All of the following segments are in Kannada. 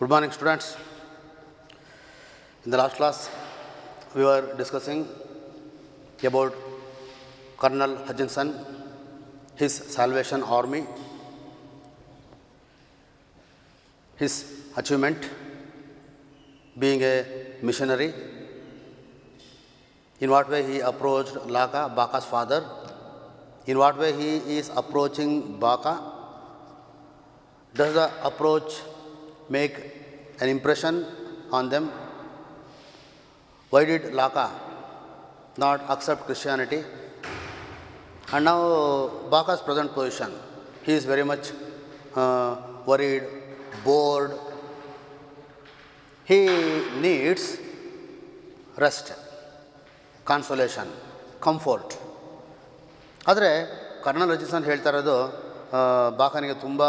Good morning, students. In the last class, we were discussing about Colonel Hutchinson, his Salvation Army, his achievement being a missionary, in what way he approached Laka, Baka's father, in what way he is approaching Baka. Does the approach make an impression on them? Why did Laka not accept Christianity? And now Baka's present position, he is very much worried, bored. He needs rest, consolation, comfort. ಆದರೆ ಕರ್ನಲ್ ಹಚಿನ್ಸನ್ ಹೇಳ್ತಾ ಇರೋದು ಬಾಕನಿಗೆ ತುಂಬ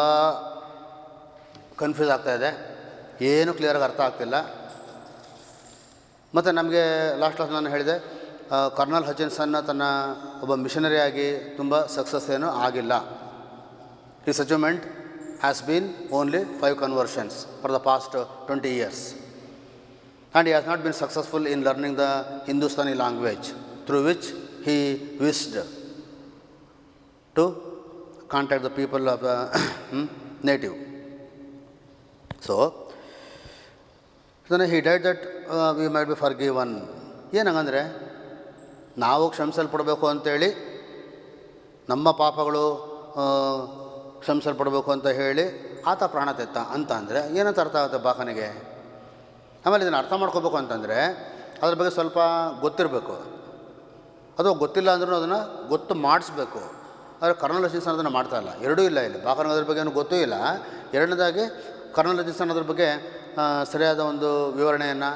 ಕನ್ಫ್ಯೂಸ್ ಆಗ್ತಾಯಿದೆ, ಏನೂ ಕ್ಲಿಯರಾಗಿ ಅರ್ಥ ಆಗ್ತಿಲ್ಲ. ಮತ್ತು ನಮಗೆ ಲಾಸ್ಟ್ ಕ್ಲಾಸ್ ನಾನು ಹೇಳಿದೆ, ಕರ್ನಲ್ ಹಚಿನ್ಸನ್ನ ತನ್ನ ಒಬ್ಬ ಮಿಷನರಿಯಾಗಿ ತುಂಬ ಸಕ್ಸಸ್ ಏನೂ ಆಗಿಲ್ಲ. His achievement has been only 5 conversions for the past 20 years. And he has not been successful in learning the Hindustani language, through which he wished to contact the people of native. So then he died that we might be forgiven. ಏನಂಗಂದರೆ ನಾವು ಕ್ಷಮಿಸಲ್ಪಡಬೇಕು ಅಂತೇಳಿ, ನಮ್ಮ ಪಾಪಗಳು ಕ್ಷಮಿಸಲ್ಪಡಬೇಕು ಅಂತ ಹೇಳಿ ಆತ ಪ್ರಾಣ ತೆತ್ತ ಅಂತ ಅಂದರೆ ಏನಂತ ಅರ್ಥ ಆಗುತ್ತೆ ಬಾಕನಿಗೆ? ಆಮೇಲೆ ಇದನ್ನು ಅರ್ಥ ಮಾಡ್ಕೋಬೇಕು ಅಂತಂದರೆ ಅದ್ರ ಬಗ್ಗೆ ಸ್ವಲ್ಪ ಗೊತ್ತಿರಬೇಕು, ಅದು ಗೊತ್ತಿಲ್ಲ ಅಂದ್ರೂ ಅದನ್ನು ಗೊತ್ತು ಮಾಡಿಸ್ಬೇಕು. ಆದರೆ ಕರ್ನಲ್ ಹಚಿನ್ಸನ್ ಅದನ್ನು ಮಾಡ್ತಾಯಿಲ್ಲ, ಎರಡೂ ಇಲ್ಲ ಇಲ್ಲಿ. ಬಾಕನಿಗೆ ಅದ್ರ ಬಗ್ಗೆ ಏನೂ ಗೊತ್ತೂ ಇಲ್ಲ. ಎರಡನೇದಾಗಿ ಕರ್ನಲ್ ಹಚಿನ್ಸನ್ ಅದ್ರ ಬಗ್ಗೆ ಸರಿಯಾದ ಒಂದು ವಿವರಣೆಯನ್ನು,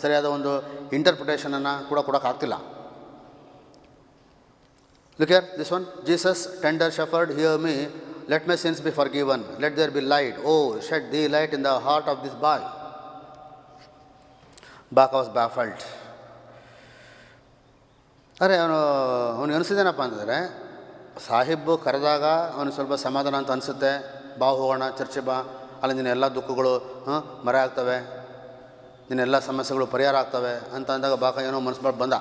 ಸರಿಯಾದ ಒಂದು ಇಂಟರ್ಪ್ರಿಟೇಷನನ್ನು ಕೂಡ ಕೊಡೋಕ್ಕಾಗ್ತಿಲ್ಲ. Look here, this one. Jesus, tender shepherd, hear me. Let my sins be forgiven. Let there be light. Oh, shed thee light in the heart of this boy. Baka was baffled. ಅರೆ ಅವನಿಗೆ ಅನಿಸಿದೇನಪ್ಪ ಅಂತಂದರೆ, ಸಾಹಿಬ್ ಕರೆದಾಗ ಅವನಿಗೆ ಸ್ವಲ್ಪ ಸಮಾಧಾನ ಅಂತ ಅನಿಸುತ್ತೆ. ಬಾ ಹೋಗೋಣ, ಚರ್ಚೆ ಬಾ, ಅಲ್ಲಿ ನಿನ್ನ ಎಲ್ಲ ದುಃಖಗಳು ಮರೆ ಆಗ್ತವೆ, ನಿನ್ನೆಲ್ಲ ಸಮಸ್ಯೆಗಳು ಪರಿಹಾರ ಆಗ್ತವೆ ಅಂತ ಅಂದಾಗ ಬಾಕ ಏನೋ ಮನಸ್ಸು ಬಂದ.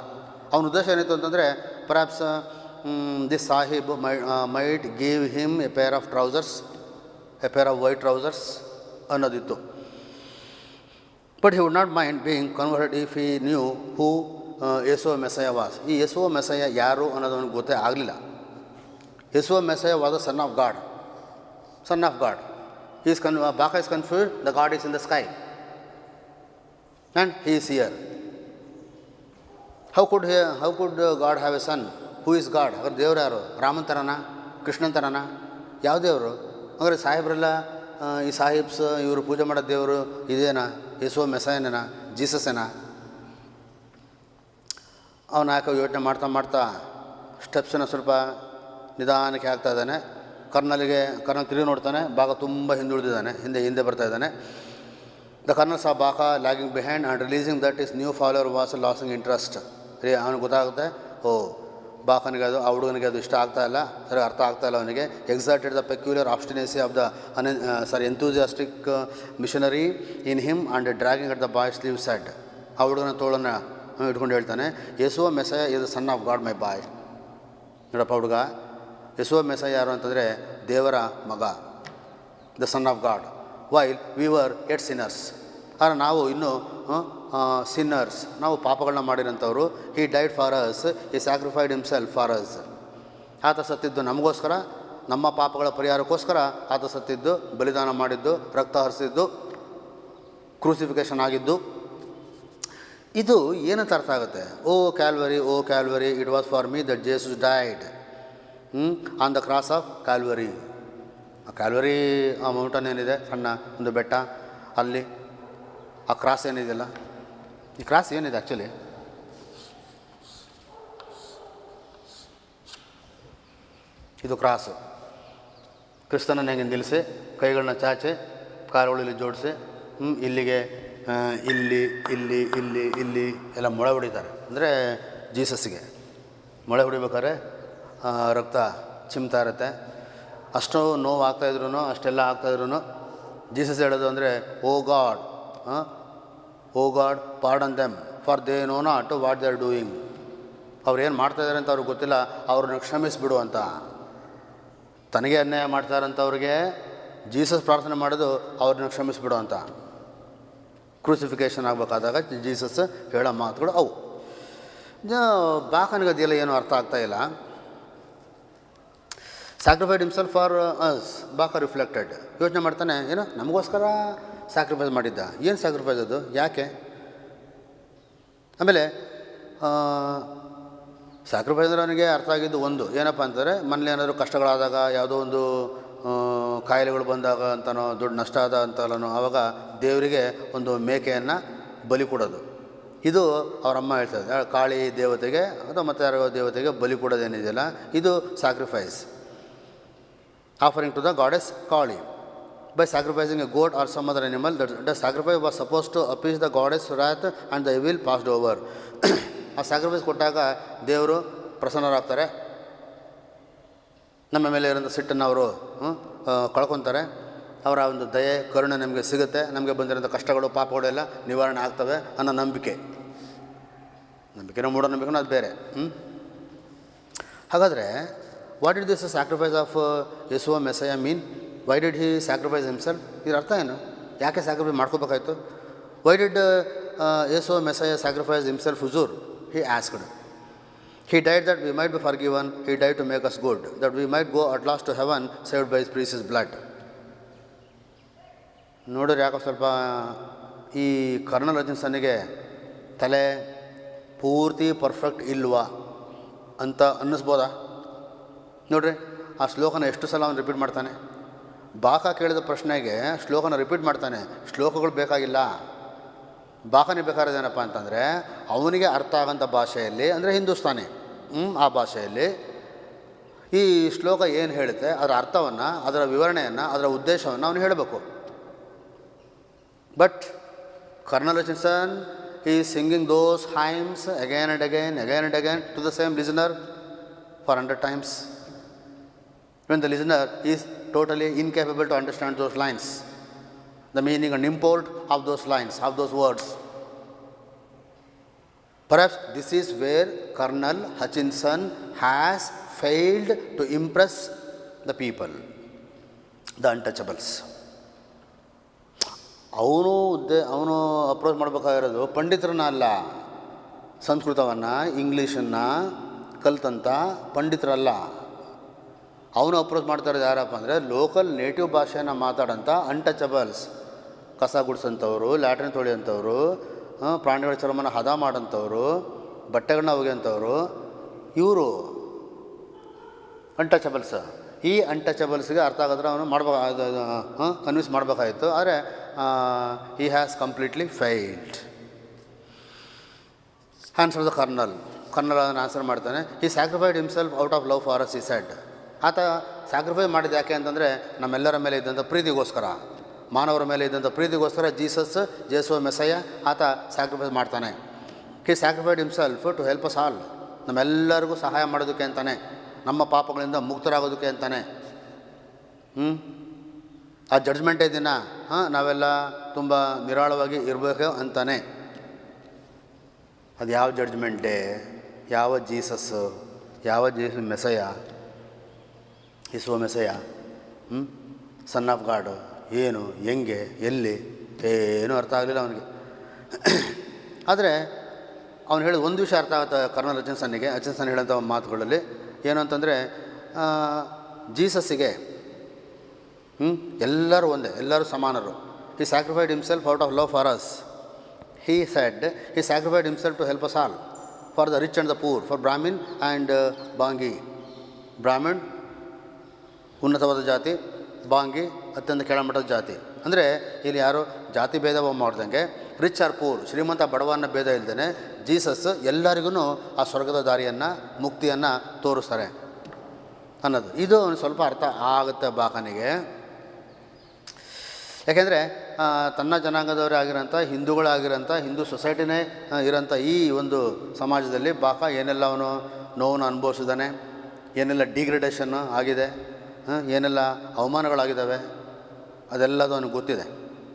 ಅವನ ಉದ್ದೇಶ ಏನಿತ್ತು ಅಂತಂದರೆ, perhaps this sahib might give him a pair of trousers, a pair of white trousers ಅನ್ನೋದಿತ್ತು. But he would not mind being converted if he knew who Yesuva Messiah was. ಈ ಯೇಸುವ ಮೆಸಯ ಯಾರು ಅನ್ನೋದು ಅವನಿಗೆ ಗೊತ್ತೇ ಆಗಲಿಲ್ಲ. Yesuva Messiah was the son of God. Son of God. Baka is confused, the God is in the sky and he is here. How could God have a son? Who is God? ಅದ್ರ ದೇವರು ಯಾರು? ರಾಮನ್ ತರನ, ಕೃಷ್ಣನ್ ತರನ, ಯಾವ ದೇವರು? ಅಂದರೆ ಸಾಹೇಬ್ರೆಲ್ಲ ಈ ಸಾಹಿಬ್ಸ್ ಇವರು ಪೂಜೆ ಮಾಡೋ ದೇವರು ಇದೇನಾ? ಯೇಸುವ ಮೆಸಯನೇನಾ? ಜೀಸಸ್ಸೇನಾ? ಅವನು ಯಾಕೆ ಯೋಚನೆ ಮಾಡ್ತಾ ಸ್ಟೆಪ್ಸನ್ನು ಸ್ವಲ್ಪ ನಿಧಾನಕ್ಕೆ ಹಾಕ್ತಾ ಇದ್ದಾನೆ. ಕರ್ನಲ್ ತಿರುಗಿ ನೋಡ್ತಾನೆ, ಬಾಕ ತುಂಬ ಹಿಂದುಳಿದಿದ್ದಾನೆ, ಹಿಂದೆ ಬರ್ತಾ ಇದ್ದಾನೆ. The colonel saw Bakha lagging behind and realising that his new follower was losing interest. ಅವನಿಗೆ ಗೊತ್ತಾಗುತ್ತೆ, ಬಾಕನಿಗೆ ಅದು ಆ ಹುಡುಗನಿಗೆ ಅದು ಇಷ್ಟ ಆಗ್ತಾ ಇಲ್ಲ, ಸರಿ ಅರ್ಥ ಆಗ್ತಾ ಇಲ್ಲ ಅವನಿಗೆ. Exacted the peculiar obstinacy of the enthusiastic missionary in him and dragging at the boy sleeve said. ಆ ಹುಡುಗನ ತೋಳನ್ನು ಇಟ್ಕೊಂಡು ಹೇಳ್ತಾನೆ, Yesuva Messiah is the son of God my boy. ನೋಡಪ್ಪ ಹುಡುಗ, ಯೇಸುವ ಮೆಸಯ ಯಾರು ಅಂತಂದರೆ ದೇವರ ಮಗ, the son of God. While we were yet sinners. ಆದರೆ ನಾವು ಇನ್ನೂ ಸಿನ್ನರ್ಸ್, ನಾವು ಪಾಪಗಳನ್ನ ಮಾಡಿರೋಂಥವ್ರು. He died for us, he sacrificed himself for us. ಆತ ಸತ್ತಿದ್ದು ನಮಗೋಸ್ಕರ, ನಮ್ಮ ಪಾಪಗಳ ಪರಿಹಾರಕ್ಕೋಸ್ಕರ ಆತ ಸತ್ತಿದ್ದು, ಬಲಿದಾನ ಮಾಡಿದ್ದು, ರಕ್ತ ಹರಿಸಿದ್ದು, ಕ್ರೂಸಿಫಿಕೇಷನ್ ಆಗಿದ್ದು. ಇದು ಏನಂತ ಅರ್ಥ ಆಗುತ್ತೆ? Oh Calvary, it was for me that Jesus died on the cross of Calvary. ಆ ಕ್ಯಾಲ್ವರಿ ಆ ಮೌಂಟನ್ ಏನಿದೆ, ಸಣ್ಣ ಒಂದು ಬೆಟ್ಟ, ಅಲ್ಲಿ ಆ ಕ್ರಾಸ್ ಏನಿದೆಯಲ್ಲ, ಈ ಕ್ರಾಸ್ ಏನಿದೆ ಆ್ಯಕ್ಚುಲಿ? ಇದು ಕ್ರಾಸು. ಕ್ರಿಸ್ತನನ್ನು ಹೆಂಗೆ ನಿಲ್ಲಿಸಿ, ಕೈಗಳನ್ನ ಚಾಚಿ, ಕಾಲುಗಳಲ್ಲಿ ಜೋಡಿಸಿ, ಇಲ್ಲಿಗೆ ಇಲ್ಲಿ ಇಲ್ಲಿ ಇಲ್ಲಿ ಇಲ್ಲಿ ಎಲ್ಲ ಮೊಳೆ ಹೊಡಿತಾರೆ. ಅಂದರೆ ಜೀಸಸ್ಸಿಗೆ ಮೊಳೆ ಹೊಡಿಬೇಕಾದ್ರೆ ರಕ್ತ ಚಿಮ್ತಾ ಇರುತ್ತೆ. ಅಷ್ಟು ನೋವು ಆಗ್ತಾಯಿದ್ರು, ಅಷ್ಟೆಲ್ಲ ಆಗ್ತಾಯಿದ್ರು ಜೀಸಸ್ ಹೇಳೋದು ಅಂದರೆ oh God pardon them for they know not what they are doing. ಅವ್ರು ಏನು ಮಾಡ್ತಾಯಿದ್ದಾರೆ ಅಂತ ಅವ್ರಿಗೆ ಗೊತ್ತಿಲ್ಲ, ಅವ್ರನ್ನ ಕ್ಷಮಿಸಿಬಿಡು ಅಂತ. ತನಗೆ ಅನ್ಯಾಯ ಮಾಡ್ತಾರಂಥವ್ರಿಗೆ ಜೀಸಸ್ ಪ್ರಾರ್ಥನೆ ಮಾಡೋದು ಅವ್ರನ್ನ ಕ್ಷಮಿಸಿಬಿಡು ಅಂತ. ಕ್ರೂಸಿಫಿಕೇಷನ್ ಆಗಬೇಕಾದಾಗ ಜೀಸಸ್ ಹೇಳೋ ಮಾತುಗಳು ಅವು. ಬಾಕನಿಗೆ ಅದೆಲ್ಲ ಏನೂ ಅರ್ಥ ಆಗ್ತಾಯಿಲ್ಲ. ಸ್ಯಾಕ್ರಿಫೈಡ್ ಹಿಮ್ಸೆಲ್ಫ್ ಫಾರ್ ಅಸ್, ಬಾಕ ರಿಫ್ಲೆಕ್ಟೆಡ್. ಯೋಚನೆ ಮಾಡ್ತಾನೆ, ಏನು ನಮಗೋಸ್ಕರ ಸ್ಯಾಕ್ರಿಫೈಸ್ ಮಾಡಿದ್ದ, ಏನು ಸ್ಯಾಕ್ರಿಫೈಸ್ ಅದು, ಯಾಕೆ? ಆಮೇಲೆ ಸ್ಯಾಕ್ರಿಫೈಸ್ ಅಂದರೆ ಅವನಿಗೆ ಅರ್ಥ ಆಗಿದ್ದು ಒಂದು ಏನಪ್ಪ ಅಂತಂದರೆ, ಮನೇಲಿ ಏನಾದರೂ ಕಷ್ಟಗಳಾದಾಗ, ಯಾವುದೋ ಒಂದು ಕಾಯಿಲೆಗಳು ಬಂದಾಗ ಅಂತನೋ, ದೊಡ್ಡ ನಷ್ಟ ಆದ ಅಂತಲೋ, ಆವಾಗ ದೇವರಿಗೆ ಒಂದು ಮೇಕೆಯನ್ನು ಬಲಿ ಕೊಡೋದು. ಇದು ಅವರಮ್ಮ ಹೇಳ್ತಾರೆ, ಕಾಳಿ ದೇವತೆಗೆ ಅಥವಾ ಮತ್ತು ಯಾರೋ ದೇವತೆಗೆ ಬಲಿ ಕೊಡೋದೇನಿದೆಯಲ್ಲ, ಇದು sacrifice. Offering to the goddess Kali by sacrificing a goat or some other animal. The sacrifice was suppose to appease the goddess wrath and the evil passed over. ಆ ಸ್ಯಾಕ್ರಿಫೈಸ್ ಕೊಟ್ಟಾಗ ದೇವರು ಪ್ರಸನ್ನರಾಗ್ತಾರೆ, ನಮ್ಮ ಮೇಲೆ ಇರೋಂಥ ಸಿಟ್ಟನ್ನು ಅವರು ಕಳ್ಕೊತಾರೆ. ಅವರ ಒಂದು ದಯೆ ಕರುಣೆ ನಮಗೆ ಸಿಗುತ್ತೆ, ನಮಗೆ ಬಂದಿರೋಂಥ ಕಷ್ಟಗಳು ಪಾಪಗಳು ಎಲ್ಲ ನಿವಾರಣೆ ಆಗ್ತವೆ ಅನ್ನೋ ನಂಬಿಕೆನೋ ಮೂಢನಂಬಿಕೆನೋ ಅದು ಬೇರೆ. ಹಾಗಾದರೆ what did this sacrifice of Yesuva Messiah mean? Why did he sacrifice himself? ಇದರ ಅರ್ಥ ಏನು? ಯಾಕೆ ಸ್ಯಾಕ್ರಿಫೈಸ್ ಮಾಡ್ಕೋಬೇಕಾಯ್ತು? Why did Yesuva Messiah sacrifice himself huzoor? He asked. He died that we might be forgiven. He died to make us good, that we might go at last to heaven, saved by his precious blood. ನೋಡಿದ್ರೆ ಯಾಕೋ ಸ್ವಲ್ಪ ಈ ಕರ್ನಲ್ ಹಚಿನ್ಸನ್ನಿಗೆ ತಲೆ ಪೂರ್ತಿ ಪರ್ಫೆಕ್ಟ್ ಇಲ್ವಾ ಅಂತ ಅನ್ನಿಸ್ಬೋದಾ? ನೋಡ್ರಿ, ಆ ಶ್ಲೋಕನ ಎಷ್ಟು ಸಲ ಅವನು ರಿಪೀಟ್ ಮಾಡ್ತಾನೆ. ಬಾಕ ಕೇಳಿದ ಪ್ರಶ್ನೆಗೆ ಶ್ಲೋಕನ ರಿಪೀಟ್ ಮಾಡ್ತಾನೆ. ಶ್ಲೋಕಗಳು ಬೇಕಾಗಿಲ್ಲ, ಬಾಕನೇ ಬೇಕಾಗಿರೋದೇನಪ್ಪ ಅಂತಂದರೆ ಅವನಿಗೆ ಅರ್ಥ ಆಗೋಂಥ ಭಾಷೆಯಲ್ಲಿ, ಅಂದರೆ ಹಿಂದೂಸ್ತಾನಿ ಆ ಭಾಷೆಯಲ್ಲಿ ಈ ಶ್ಲೋಕ ಏನು ಹೇಳುತ್ತೆ ಅದರ ಅರ್ಥವನ್ನು, ಅದರ ವಿವರಣೆಯನ್ನು, ಅದರ ಉದ್ದೇಶವನ್ನು ಅವನು ಹೇಳಬೇಕು. But colonel Hutchinson is singing those hymns again and again to the same listener for 100 times. When the listener is totally incapable to understand those lines, the meaning and import of those lines, of those words. Perhaps this is where Colonel Hutchinson has failed to impress the people, the untouchables. ಅವನು ಅಪ್ರೋಚ್ ಮಾಡಬೇಕಾಗಿರೋದು ಪಂಡಿತರನ್ನ ಅಲ್ಲ, ಸಂಸ್ಕೃತವನ್ನು ಇಂಗ್ಲೀಷನ್ನು ಕಲ್ತಂಥ ಪಂಡಿತರಲ್ಲ. ಅವನು ಅಪ್ರೋಚ್ ಮಾಡ್ತಾ ಇರೋದು ಯಾರಪ್ಪ ಅಂದರೆ ಲೋಕಲ್ ನೇಟಿವ್ ಭಾಷೆಯನ್ನು ಮಾತಾಡೋಂಥ ಅನ್ಟಚಬಲ್ಸ್, ಕಸ ಗುಡಿಸೋಂಥವ್ರು, ಲ್ಯಾಟ್ರಿನ್ ತೊಳೆಯೋಂಥವ್ರು, ಪ್ರಾಣಿಗಳ ಚರ್ಮನ ಹದ ಮಾಡೋಂಥವ್ರು, ಬಟ್ಟೆಗಳನ್ನ ಒಗೆಯೋಂಥವ್ರು, ಇವರು ಅನ್ಟಚಬಲ್ಸ್. ಈ ಅನ್ಟಚಬಲ್ಸ್ಗೆ ಅರ್ಥ ಆಗಿದ್ರೆ ಅವನು ಕನ್ವಿನ್ಸ್ ಮಾಡಬೇಕಾಗಿತ್ತು. ಆದರೆ he has completely failed. Answer the colonel ಅದನ್ನು ಆನ್ಸರ್ ಮಾಡ್ತಾನೆ. He sacrificed himself out of love for us, he said. ಆತ ಸ್ಯಾಕ್ರಿಫೈಸ್ ಮಾಡಿದ ಯಾಕೆ ಅಂತಂದರೆ ನಮ್ಮೆಲ್ಲರ ಮೇಲೆ ಇದ್ದಂಥ ಪ್ರೀತಿಗೋಸ್ಕರ, ಮಾನವರ ಮೇಲೆ ಇದ್ದಂಥ ಪ್ರೀತಿಗೋಸ್ಕರ ಯೇಸುವ ಮೆಸ್ಸಯ್ಯ ಆತ ಸ್ಯಾಕ್ರಿಫೈಸ್ ಮಾಡ್ತಾನೆ. He sacrificed himself to help us all, ನಮ್ಮೆಲ್ಲರಿಗೂ ಸಹಾಯ ಮಾಡೋದಕ್ಕೆ ಅಂತಾನೆ, ನಮ್ಮ ಪಾಪಗಳಿಂದ ಮುಕ್ತರಾಗೋದಕ್ಕೆ ಅಂತಾನೆ. ಆ ಜಡ್ಜ್ಮೆಂಟೇ ದಿನ ನಾವೆಲ್ಲ ತುಂಬ ನಿರಾಳವಾಗಿ ಇರಬೇಕು ಅಂತಾನೆ. ಅದು ಯಾವ ಜಡ್ಜ್ಮೆಂಟೇ? ಯಾವ ಜೀಸಸ್ಸು? ಯಾವ ಮೆಸ್ಸಯ್ಯ? ಯೇಸುವ ಮೆಸ್ಸಯ್ಯ, ಸನ್ ಆಫ್ ಗಾಡ್, ಏನು, ಹೆಂಗೆ, ಎಲ್ಲಿ, ಏನೂ ಅರ್ಥ ಆಗಲಿಲ್ಲ ಅವನಿಗೆ. ಆದರೆ ಅವನು ಹೇಳಿದ ಒಂದು ವಿಷಯ ಅರ್ಥ ಆಗುತ್ತೆ ಕರ್ನಲ್ ಹಚಿನ್ಸನ್ ಹೇಳೋಂಥ ಮಾತುಗಳಲ್ಲಿ. ಏನು ಅಂತಂದರೆ ಜೀಸಸ್ಸಿಗೆ ಎಲ್ಲರೂ ಒಂದೇ, ಎಲ್ಲರೂ ಸಮಾನರು. He sacrificed himself out of love for us. He said, he sacrificed himself to help us all, for the rich and the poor, for Brahmin and Bangi. ಬ್ರಾಹ್ಮಣ್ ಉನ್ನತವಾದ ಜಾತಿ, ಬಾಂಗಿ ಅತ್ಯಂತ ಕೆಳಮಟ್ಟದ ಜಾತಿ. ಅಂದರೆ ಇಲ್ಲಿ ಯಾರು ಜಾತಿ ಭೇದ ಮಾಡ್ದಂಗೆ, ರಿಚ್ ಆರ್ ಪೂರ್, ಶ್ರೀಮಂತ ಬಡವನ್ನ ಭೇದ ಇಲ್ದೇ ಜೀಸಸ್ ಎಲ್ಲರಿಗೂ ಆ ಸ್ವರ್ಗದ ದಾರಿಯನ್ನು, ಮುಕ್ತಿಯನ್ನು ತೋರಿಸ್ತಾರೆ ಅನ್ನೋದು. ಇದು ಒಂದು ಸ್ವಲ್ಪ ಅರ್ಥ ಆಗುತ್ತೆ ಬಾಕನಿಗೆ. ಯಾಕೆಂದರೆ ತನ್ನ ಜನಾಂಗದವರೇ ಆಗಿರೋಂಥ ಹಿಂದೂಗಳಾಗಿರೋಂಥ ಹಿಂದೂ ಸೊಸೈಟಿನೇ ಇರೋಂಥ ಈ ಒಂದು ಸಮಾಜದಲ್ಲಿ ಬಾಕ ಏನೆಲ್ಲ ಅವನು ನೋವನ್ನು ಅನುಭವಿಸಿದ್ದಾನೆ, ಏನೆಲ್ಲ ಡಿಗ್ರೇಡೇಷನ್ನು ಆಗಿದೆ, ಏನೆಲ್ಲ ಅವಮಾನಗಳಾಗಿದ್ದಾವೆ, ಅದೆಲ್ಲದು ಅವನಿಗೆ ಗೊತ್ತಿದೆ.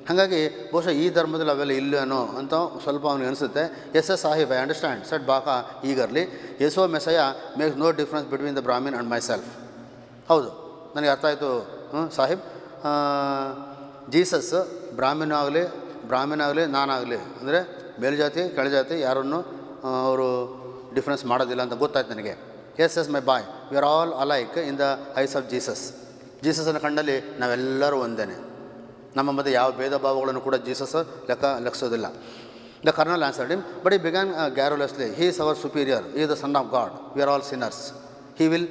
ಹಾಗಾಗಿ ಬಹುಶಃ ಈ ಧರ್ಮದಲ್ಲಿ ಅವೆಲ್ಲ ಇಲ್ಲೇನೋ ಅಂತ ಸ್ವಲ್ಪ ಅವನಿಗೆ ಅನಿಸುತ್ತೆ. Yes sahib, I understand said Bakha eagerly. Yesu Messiah makes no difference between the Brahmin and myself. ಹೌದು, ನನಗೆ ಅರ್ಥ ಆಯಿತು ಸಾಹಿಬ್. ಜೀಸಸ್ ಬ್ರಾಹ್ಮಣ ಆಗಲಿ ನಾನಾಗಲಿ, ಅಂದರೆ ಮೇಲ್ಜಾತಿ ಕೆಳಜಾತಿ ಯಾರನ್ನು ಅವರು ಡಿಫ್ರೆನ್ಸ್ ಮಾಡೋದಿಲ್ಲ ಅಂತ ಗೊತ್ತಾಯ್ತು ನನಗೆ. Yes my boy, we are all alike in the eyes of ಜೀಸಸ್ನ ಕಣ್ಣಲ್ಲಿ ನಾವೆಲ್ಲರೂ ಒಂದೇ. ನಮ್ಮ ಮಧ್ಯೆ ಯಾವ ಭೇದ ಭಾವಗಳನ್ನು ಕೂಡ ಜೀಸಸ್ ಲೆಕ್ಕಿಸೋದಿಲ್ಲ. The colonel answered him, but he began garrulously, he is our superior, he the son of God, we are all sinners, he will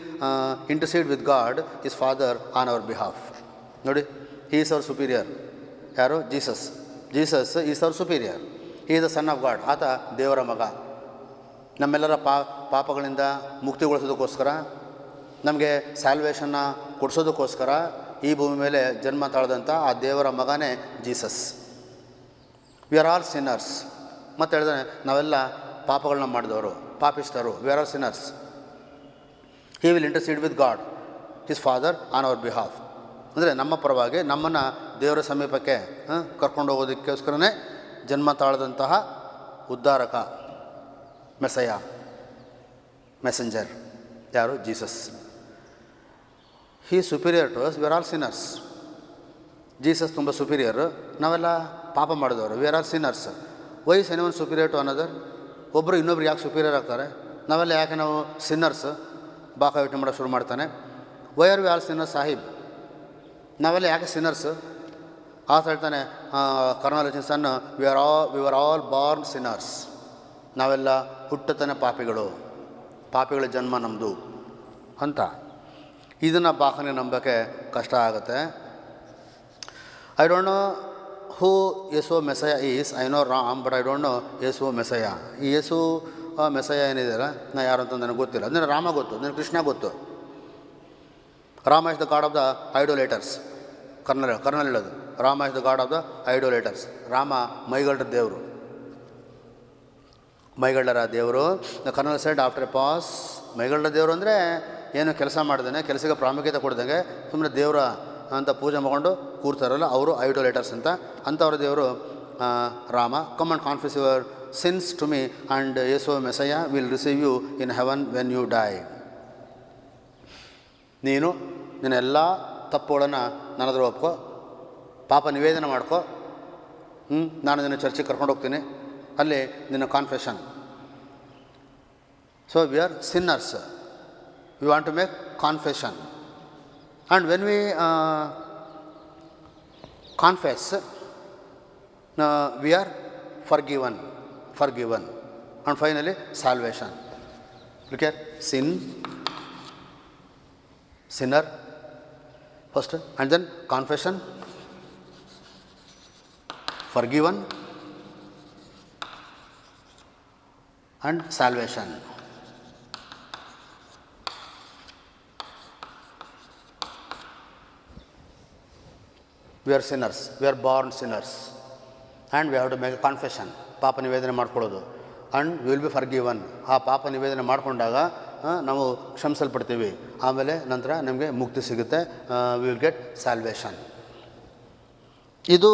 intercede with God his father on our behalf. ನೋಡಿ, ಹೀ ಈಸ್ ಅವರ್ ಸುಪೀರಿಯರ್. ಯಾರು? Jesus is our superior. He the son of god, ಆತ ದೇವರ ಮಗ. ನಮ್ಮೆಲ್ಲರ ಪಾಪಗಳಿಂದ ಮುಕ್ತಿಗೊಳಿಸೋದಕ್ಕೋಸ್ಕರ, ನಮಗೆ ಸ್ಯಾಲ್ವೇಷನ್ನ ಕೊಡಿಸೋದಕ್ಕೋಸ್ಕರ ಈ ಭೂಮಿ ಮೇಲೆ ಜನ್ಮ ತಾಳದಂಥ ಆ ದೇವರ ಮಗನೇ Jesus. We are all sinners. ಮತ್ತು ಹೇಳಿದ್ರೆ ನಾವೆಲ್ಲ ಪಾಪಗಳನ್ನ ಮಾಡಿದವರು, ಪಾಪಿಸ್ತರು. We are all sinners. He will intercede with God his father on our behalf. ಅಂದರೆ ನಮ್ಮ ಪರವಾಗಿ ನಮ್ಮನ್ನು ದೇವರ ಸಮೀಪಕ್ಕೆ ಕರ್ಕೊಂಡು ಹೋಗೋದಕ್ಕೋಸ್ಕರನೇ ಜನ್ಮ ತಾಳದಂತಹ ಉದ್ಧಾರಕ, ಮೆಸಯ, ಮೆಸೆಂಜರ್ ಯಾರು? Jesus. He superior to us, we are all sinners. Jesus ತುಂಬ ಸುಪೀರಿಯರ್, ನಾವೆಲ್ಲ ಪಾಪ ಮಾಡಿದವರು. We are all sinners. Why is anyone superior to another? ಒಬ್ಬರು ಇನ್ನೊಬ್ರು ಯಾಕೆ ಸುಪೀರಿಯರ್ ಆಗ್ತಾರೆ? ನಾವೆಲ್ಲ ಯಾಕೆ ನಾವು ಸಿನ್ನರ್ಸ್? ಬಾಕ ಯೋಚನೆ ಮಾಡೋಕ್ಕೆ ಶುರು ಮಾಡ್ತಾನೆ. Why are we all sinners sahib? ನಾವೆಲ್ಲ ಯಾಕೆ ಸಿನ್ನರ್ಸ್? ಆತ ಹೇಳ್ತಾನೆ, colonel Hutchinson, we are all born sinners. ನಾವೆಲ್ಲ ಹುಟ್ಟುತ್ತಾನೆ ಪಾಪಿಗಳ ಜನ್ಮ ನಮ್ಮದು ಅಂತ. ಇದನ್ನು ಬಾಕನಿಗೆ ನಂಬೋಕ್ಕೆ ಕಷ್ಟ ಆಗುತ್ತೆ. I don't know who Yesu Messiah is. I know Ram, but I don't know Yesu Messiah. ಈ ಯೇಸು ಮೆಸಯ ಏನಿದೆಯಲ್ಲ, ನಾ ಯಾರು ಅಂತ ನನಗೆ ಗೊತ್ತಿಲ್ಲ. ನನಗೆ ರಾಮ ಗೊತ್ತು, ನನಗೆ ಕೃಷ್ಣ ಗೊತ್ತು. Rama is the god of the idolaters. Colonel ಹೇಳೋದು, Rama is the god of the idolaters. Rama ಮೈಗಳ್ಳರ ದೇವರು, ಮೈಗಳ್ಳರ ದೇವರು. The colonel said after a pause, ಮೈಗಳ್ಳರ ದೇವರು ಅಂದರೆ ಏನು ಕೆಲಸ ಮಾಡ್ದೇನೆ, ಕೆಲಸಕ್ಕೆ ಪ್ರಾಮುಖ್ಯತೆ ಕೊಡ್ದಂಗೆ ಸುಮ್ಮನೆ ದೇವರ ಅಂತ ಪೂಜೆ ಮಾಡ್ಕೊಂಡು ಕೂರ್ತಾರಲ್ಲ, ಅವರು ಐಡೋಲೇಟರ್ಸ್ ಅಂತ. ಅಂಥವ್ರ ದೇವರು Rama. Come and confess your sins to me and Yesu Messiah will receive you in heaven when you die. ನೀನು ನಿನ್ನ ಎಲ್ಲ ತಪ್ಪುಗಳನ್ನು ನನ್ನ ಹತ್ರ ಒಪ್ಕೊ, ಪಾಪ ನಿವೇದನೆ ಮಾಡ್ಕೊ. ನಾನು ನಿನ್ನ ಚರ್ಚಿಗೆ ಕರ್ಕೊಂಡು ಹೋಗ್ತೀನಿ, ಅಲ್ಲಿ ನಿನ್ನ confession. So we are sinners. We want to make confession, and when we confess, we are forgiven, and finally salvation. Look here, sinner first, and then confession, forgiven, and salvation. We are sinners, we are born sinners, and we have to make a confession. ಪಾಪ ನಿವೇದನೆ ಮಾಡ್ಕೊಳ್ಳೋದು, ಆ್ಯಂಡ್ ವಿ ವಿಲ್ ಬಿ ಫರ್ಗಿವನ್. ಆ ಪಾಪ ನಿವೇದನೆ ಮಾಡಿಕೊಂಡಾಗ ನಾವು ಕ್ಷಮಿಸಲ್ಪಡ್ತೀವಿ. ಆಮೇಲೆ ನಂತರ ನಮಗೆ ಮುಕ್ತಿ ಸಿಗುತ್ತೆ. We will get salvation. ಇದು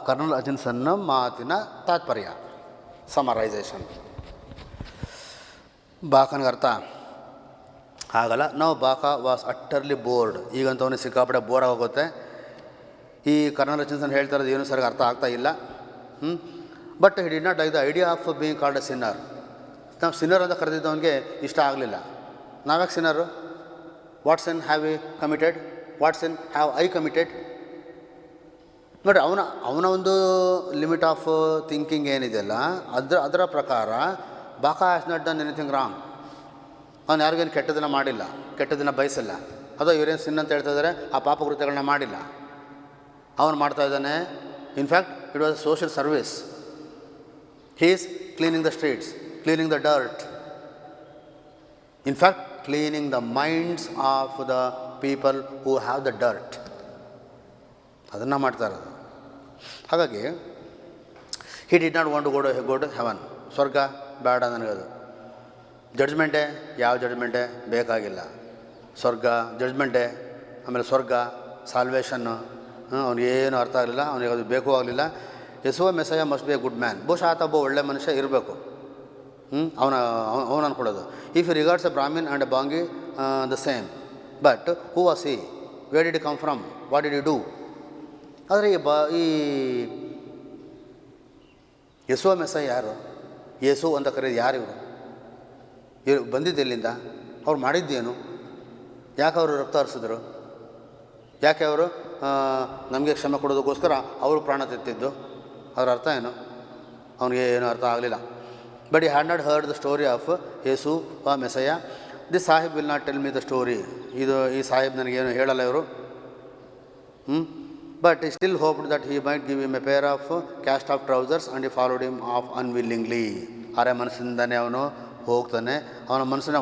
ಕರ್ನಲ್ ಹಚಿನ್ಸನ್ನ ಮಾತಿನ ತಾತ್ಪರ್ಯ, ಸಮರೈಸೇಷನ್. ಬಾಕನಿಗೆ ಅರ್ಥ ಆಗಲ್ಲ. ನಾವು ಬಾಕ ವಾಸ್ ಅಟ್ಟರ್ಲಿ ಬೋರ್ಡ್. ಈಗಂತವನಿಗೆ ಸಿಕ್ಕಾಪಟ್ಟೆ ಬೋರ್ ಆಗೋಗುತ್ತೆ. ಈ ಕರ್ನಲ್ ಹಚಿನ್ಸನ್ ಹೇಳ್ತಾ ಇರೋದು ಏನೂ ಸರಿಯಾಗಿ ಅರ್ಥ ಆಗ್ತಾ ಇಲ್ಲ. But he did not like the idea of being called a sinner. ನಾವು ಸಿನ್ನರ್ ಅಂತ ಕರೆದಿದ್ದವನಿಗೆ ಇಷ್ಟ ಆಗಲಿಲ್ಲ. ನಾವ್ಯಾಕೆ ಸಿನ್ನರು? What sin have we committed? What sin have I committed? ನೋಡಿರಿ, ಅವನ ಒಂದು ಲಿಮಿಟ್ ಆಫ್ ಥಿಂಕಿಂಗ್ ಏನಿದೆಯಲ್ಲ, ಅದರ ಪ್ರಕಾರ Bakha has not done anything wrong. ಅವನು ಯಾರಿಗೇನು ಕೆಟ್ಟದನ್ನು ಮಾಡಿಲ್ಲ, ಕೆಟ್ಟದನ್ನು ಬಯಸಿಲ್ಲ. ಅದೋ ಇವರೇನು ಸಿನ್ ಅಂತ ಹೇಳ್ತಾ ಇದ್ದಾರೆ, ಆ ಪಾಪಕೃತ್ಯಗಳನ್ನ ಮಾಡಿಲ್ಲ. ಅವನು ಮಾಡ್ತಾ ಇದ್ದಾನೆ. In fact it was social service. He is cleaning the streets, cleaning the dirt, in fact cleaning the minds of the people who have the dirt. ಅದನ್ನು ಮಾಡ್ತಾ ಇರೋದು. ಹಾಗಾಗಿ he did not want to go to heaven. ಸ್ವರ್ಗ ಬೇಡ ನನಗದು. ಜಡ್ಜ್ಮೆಂಟೇ, ಯಾವ ಜಡ್ಜ್ಮೆಂಟೇ ಬೇಕಾಗಿಲ್ಲ. ಸ್ವರ್ಗ ಜಡ್ಜ್ಮೆಂಟೇ, ಆಮೇಲೆ ಸ್ವರ್ಗ, ಸಾಲ್ವೇಷನ್ನು, ಅವನಿಗೇನು ಅರ್ಥ ಆಗಲಿಲ್ಲ, ಅವನಿಗೆ ಅದು ಬೇಕು ಆಗಲಿಲ್ಲ. Yesuva Messiah must be a good man. ಬಹುಶಃ ಆತ ಒಬ್ಬ ಒಳ್ಳೆ ಮನುಷ್ಯ ಇರಬೇಕು. ಅವನು ಅಂದ್ಕೊಳ್ಳೋದು. If you regards a Brahmin and a ಬಾಂಗಿ the same, but who was he, where did you come from, what did you do? ಆದರೆ ಈ ಯೆಸುವಾ ಮೆಸಯ ಯಾರು? ಯೇಸು ಅಂತ ಕರೆಯೋದು ಯಾರು ಇವರು? ಬಂದಿದ್ದೆಲ್ಲಿಂದ? ಅವ್ರು ಮಾಡಿದ್ದೇನು? ಯಾಕೆ ಅವರು ರಕ್ತ ಹರಿಸಿದ್ರು? ಯಾಕೆ ಅವರು ನಮಗೆ ಕ್ಷಮೆ ಕೊಡೋದಕ್ಕೋಸ್ಕರ ಅವರು ಪ್ರಾಣ ತೆತ್ತಿದ್ದು? ಅದರ ಅರ್ಥ ಏನು? ಅವನಿಗೆ ಏನೂ ಅರ್ಥ ಆಗಲಿಲ್ಲ. But he had not heard the story of Yesu the Messiah. This sahib will not tell me the story. ಈ ಸಾಹಿಬ್ ನನಗೇನು ಹೇಳಲ್ಲ ಇವರು. But he still hoped that he might give him a pair of cast off trousers and he followed him off unwillingly. ಅರೆ ಮನಸ್ಸಿಂದನೇ ಅವನು ಹೋಗ್ತಾನೆ. ಅವನ ಮನಸ್ಸಿನ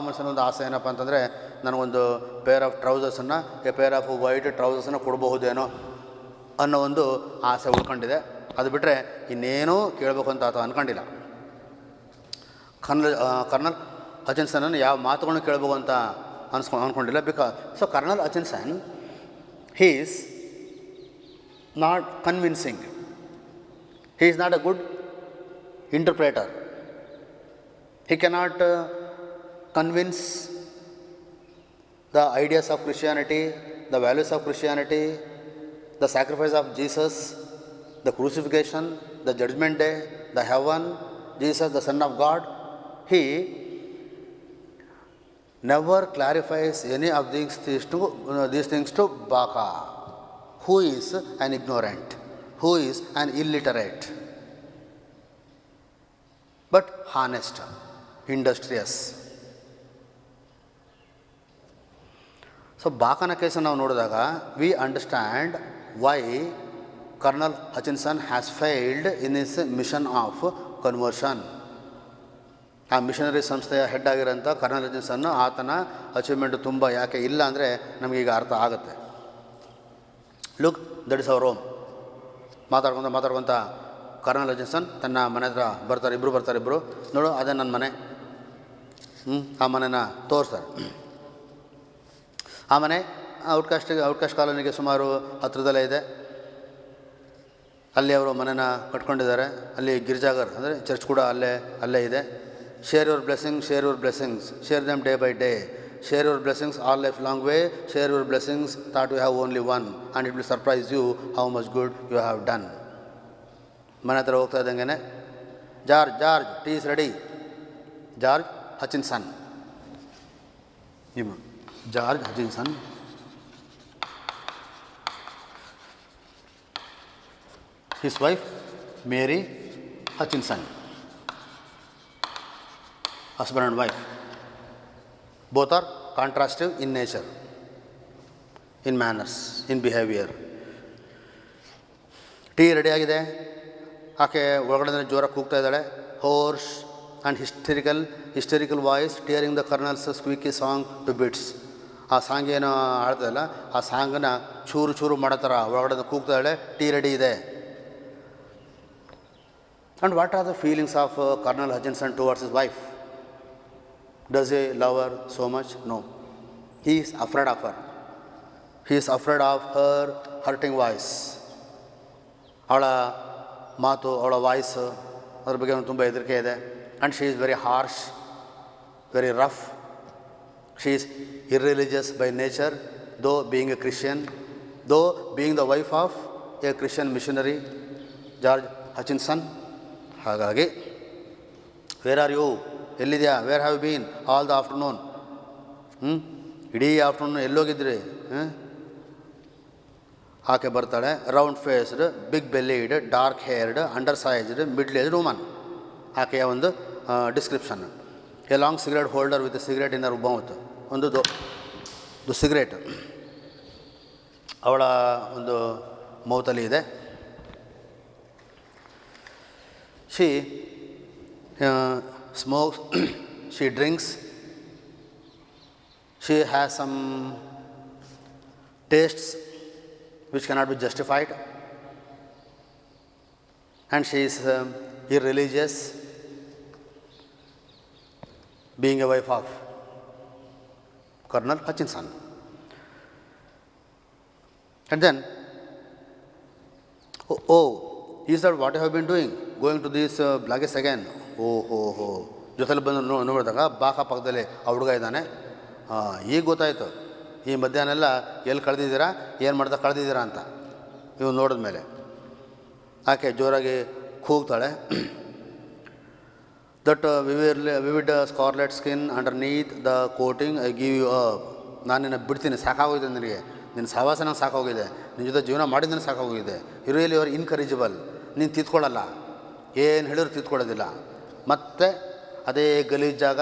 ಮನಸ್ಸಿನ ಒಂದು ಆಸೆ ಏನಪ್ಪ ಅಂತಂದರೆ, ನನಗೊಂದು ಪೇರ್ ಆಫ್ ಟ್ರೌಸರ್ಸನ್ನು, ಎ ಪೇರ್ ಆಫ್ ವೈಟ್ ಟ್ರೌಸರ್ಸನ್ನು ಕೊಡಬಹುದೇನೋ ಅನ್ನೋ ಒಂದು ಆಸೆ ಉಳ್ಕೊಂಡಿದೆ. ಅದು ಬಿಟ್ಟರೆ ಇನ್ನೇನೂ ಕೇಳಬೇಕು ಅಂತ ಆತ ಅಂದ್ಕೊಂಡಿಲ್ಲ. ಕರ್ನಲ್ ಹಚಿನ್ಸನನ್ನು ಯಾವ ಮಾತುಗಳನ್ನು ಕೇಳಬೇಕು ಅಂತ ಅಂದ್ಕೊಂಡಿಲ್ಲ. So colonel Hutchinson he is not convincing. He is not a good interpreter. He cannot convince the ideas of Christianity, the values of Christianity, the sacrifice of Jesus, the crucifixion, the judgment day, the heaven, Jesus, the Son of God. He never clarifies any of these things to Baka, who is an ignorant, who is an illiterate, but honest, industrious. So ಬಾಕನ ಕೇಸನ್ನು ನಾವು ನೋಡಿದಾಗ we understand why colonel Hutchinson has failed in his mission of conversion. ಆ ಮಿಷನರಿ ಸಂಸ್ಥೆಯ ಹೆಡ್ ಆಗಿರೋಂಥ ಕರ್ನಲ್ ಹಚಿನ್ಸನ್ನು ಆತನ ಅಚೀವ್ಮೆಂಟ್ ತುಂಬ ಯಾಕೆ ಇಲ್ಲ ಅಂದರೆ ನಮಗೀಗ ಅರ್ಥ ಆಗುತ್ತೆ. Look, that is our home. ಮಾತಾಡ್ಕೊತ ಕರ್ನಲ್ ಹಚಿನ್ಸನ್ ತನ್ನ ಮನೆ ಹತ್ರ ಬರ್ತಾರೆ. ಇಬ್ಬರು ನೋಡು, ಅದೇ ನನ್ನ ಮನೆ. ಆ ಮನೆನ ತೋರಿಸ್ತಾರೆ. ಆ ಮನೆ ಔಟ್ಕಾಸ್ಟ್ ಕಾಲೋನಿಗೆ ಸುಮಾರು ಹತ್ತಿರದಲ್ಲೇ ಇದೆ. ಅಲ್ಲಿ ಅವರು ಮನೆನ ಕಟ್ಕೊಂಡಿದ್ದಾರೆ. ಅಲ್ಲಿ ಗಿರ್ಜಾಗರ್ ಅಂದರೆ ಚರ್ಚ್ ಕೂಡ ಅಲ್ಲೇ ಇದೆ. Share your blessings, share them day by day, share your blessings all life long way, share your blessings thought you have only one and it will surprise you how much good you have done. ಮನೆ ಹತ್ರ ಹೋಗ್ತಾ ಇದ್ದಂಗೆ, George tea is ready. George Hutchinson, George Hutchinson, his wife Mary Hutchinson, husband and wife, both are contrastive in nature, in manners, in behavior. Tea ready ಆಗಿದೆ. ಆಕೆ ಒಳಗಡೆ ಜೋರಾಗಿ ಕೂಗ್ತಾ ಇದ್ದಾಳೆ. Hoarse and hysterical voice tearing the colonel's squeaky song to bits. ಆ ಸಾಂಗ್ ಏನು ಆಡ್ತದಲ್ಲ, ಆ ಸಾಂಗನ್ನು ಚೂರು ಮಾಡೋ ಥರ ಒಳಗಡೆ ಕೂಗ್ತಾ ಇದ್ದಾಳೆ. ಟೀ ರೆಡಿ ಇದೆ. And what are the feelings of Colonel Hutchinson towards his wife? Does he love her so much? No. He is afraid of her. He is afraid of her hurting voice. ಅವಳ ಮಾತು, ಅವಳ ವಾಯ್ಸು, ಅದ್ರ ಬಗ್ಗೆ ಅವನು ತುಂಬ ಹೆದರಿಕೆ ಇದೆ. And she is very harsh, very rough. She is irreligious by nature, though being a Christian, though being the wife of a Christian missionary, George Hutchinson. ಹಾಗಾಗಿ ವೇರ್ ಆರ್ ಯು, ಎಲ್ಲಿದೆಯಾ, where have been all the afternoon, ಇಡೀ ಆಫ್ಟರ್ನೂನ್ ಎಲ್ಲೋಗಿದ್ರಿ? ಆಕೆ ಬರ್ತಾಳೆ. Round faced, big bellied, dark haired, under sized, middle age woman. ಆಕೆಯ ಒಂದು description. A long cigarette holder with cigarette in her mouth. ಒಂದು ಸಿಗರೇಟ್ ಅವಳ ಒಂದು ಮೌತಲ್ಲಿ ಇದೆ. She smokes, she drinks, she has some tastes which cannot be justified, and she is irreligious, being a wife of Colonel Hutchinson. And then Oh, is that what you have been doing? Going to these Blackest again? ಓಹೋ ಜೊತೆಲಿ ಬಂದು ನೋಡಿದಾಗ ಬಾಕ ಪಕ್ಕದಲ್ಲಿ ಆ ಹುಡುಗ ಇದ್ದಾನೆ. ಈಗ ಗೊತ್ತಾಯಿತು ಈ ಮಧ್ಯಾಹ್ನ ಎಲ್ಲ ಎಲ್ಲಿ ಕಳೆದಿದ್ದೀರಾ, ಏನು ಮಾಡ್ತಾ ಕಳೆದಿದ್ದೀರಾ ಅಂತ. ಇವು ನೋಡಿದ ಮೇಲೆ ಆಕೆ ಜೋರಾಗಿ ಕೂಗ್ತಾಳೆ. That vivid scarlet skin underneath the coating I give you up. ನಾನು ನಿನ್ನ ಬಿಡ್ತೀನಿ, ಸಾಕಾಗೋಗಿದೆ ನನಗೆ, ನಿನ್ನ ಸಹವಾಸ ನಂಗೆ ಸಾಕಾಗೋಗಿದೆ, ನಿನ್ನ ಜೊತೆ ಜೀವನ ಮಾಡಿದ್ರೆ ಸಾಕಾಗೋಗಿದೆ. Really your ಇನ್ಕರೇಜಬಲ್. ನೀನು ತಿತ್ಕೊಳ್ಳಲ್ಲ, ಏನು ಹೇಳಿದ್ರು ತಿತ್ಕೊಳ್ಳೋದಿಲ್ಲ. ಮತ್ತು ಅದೇ ಗಲೀಜ್ ಜಾಗ,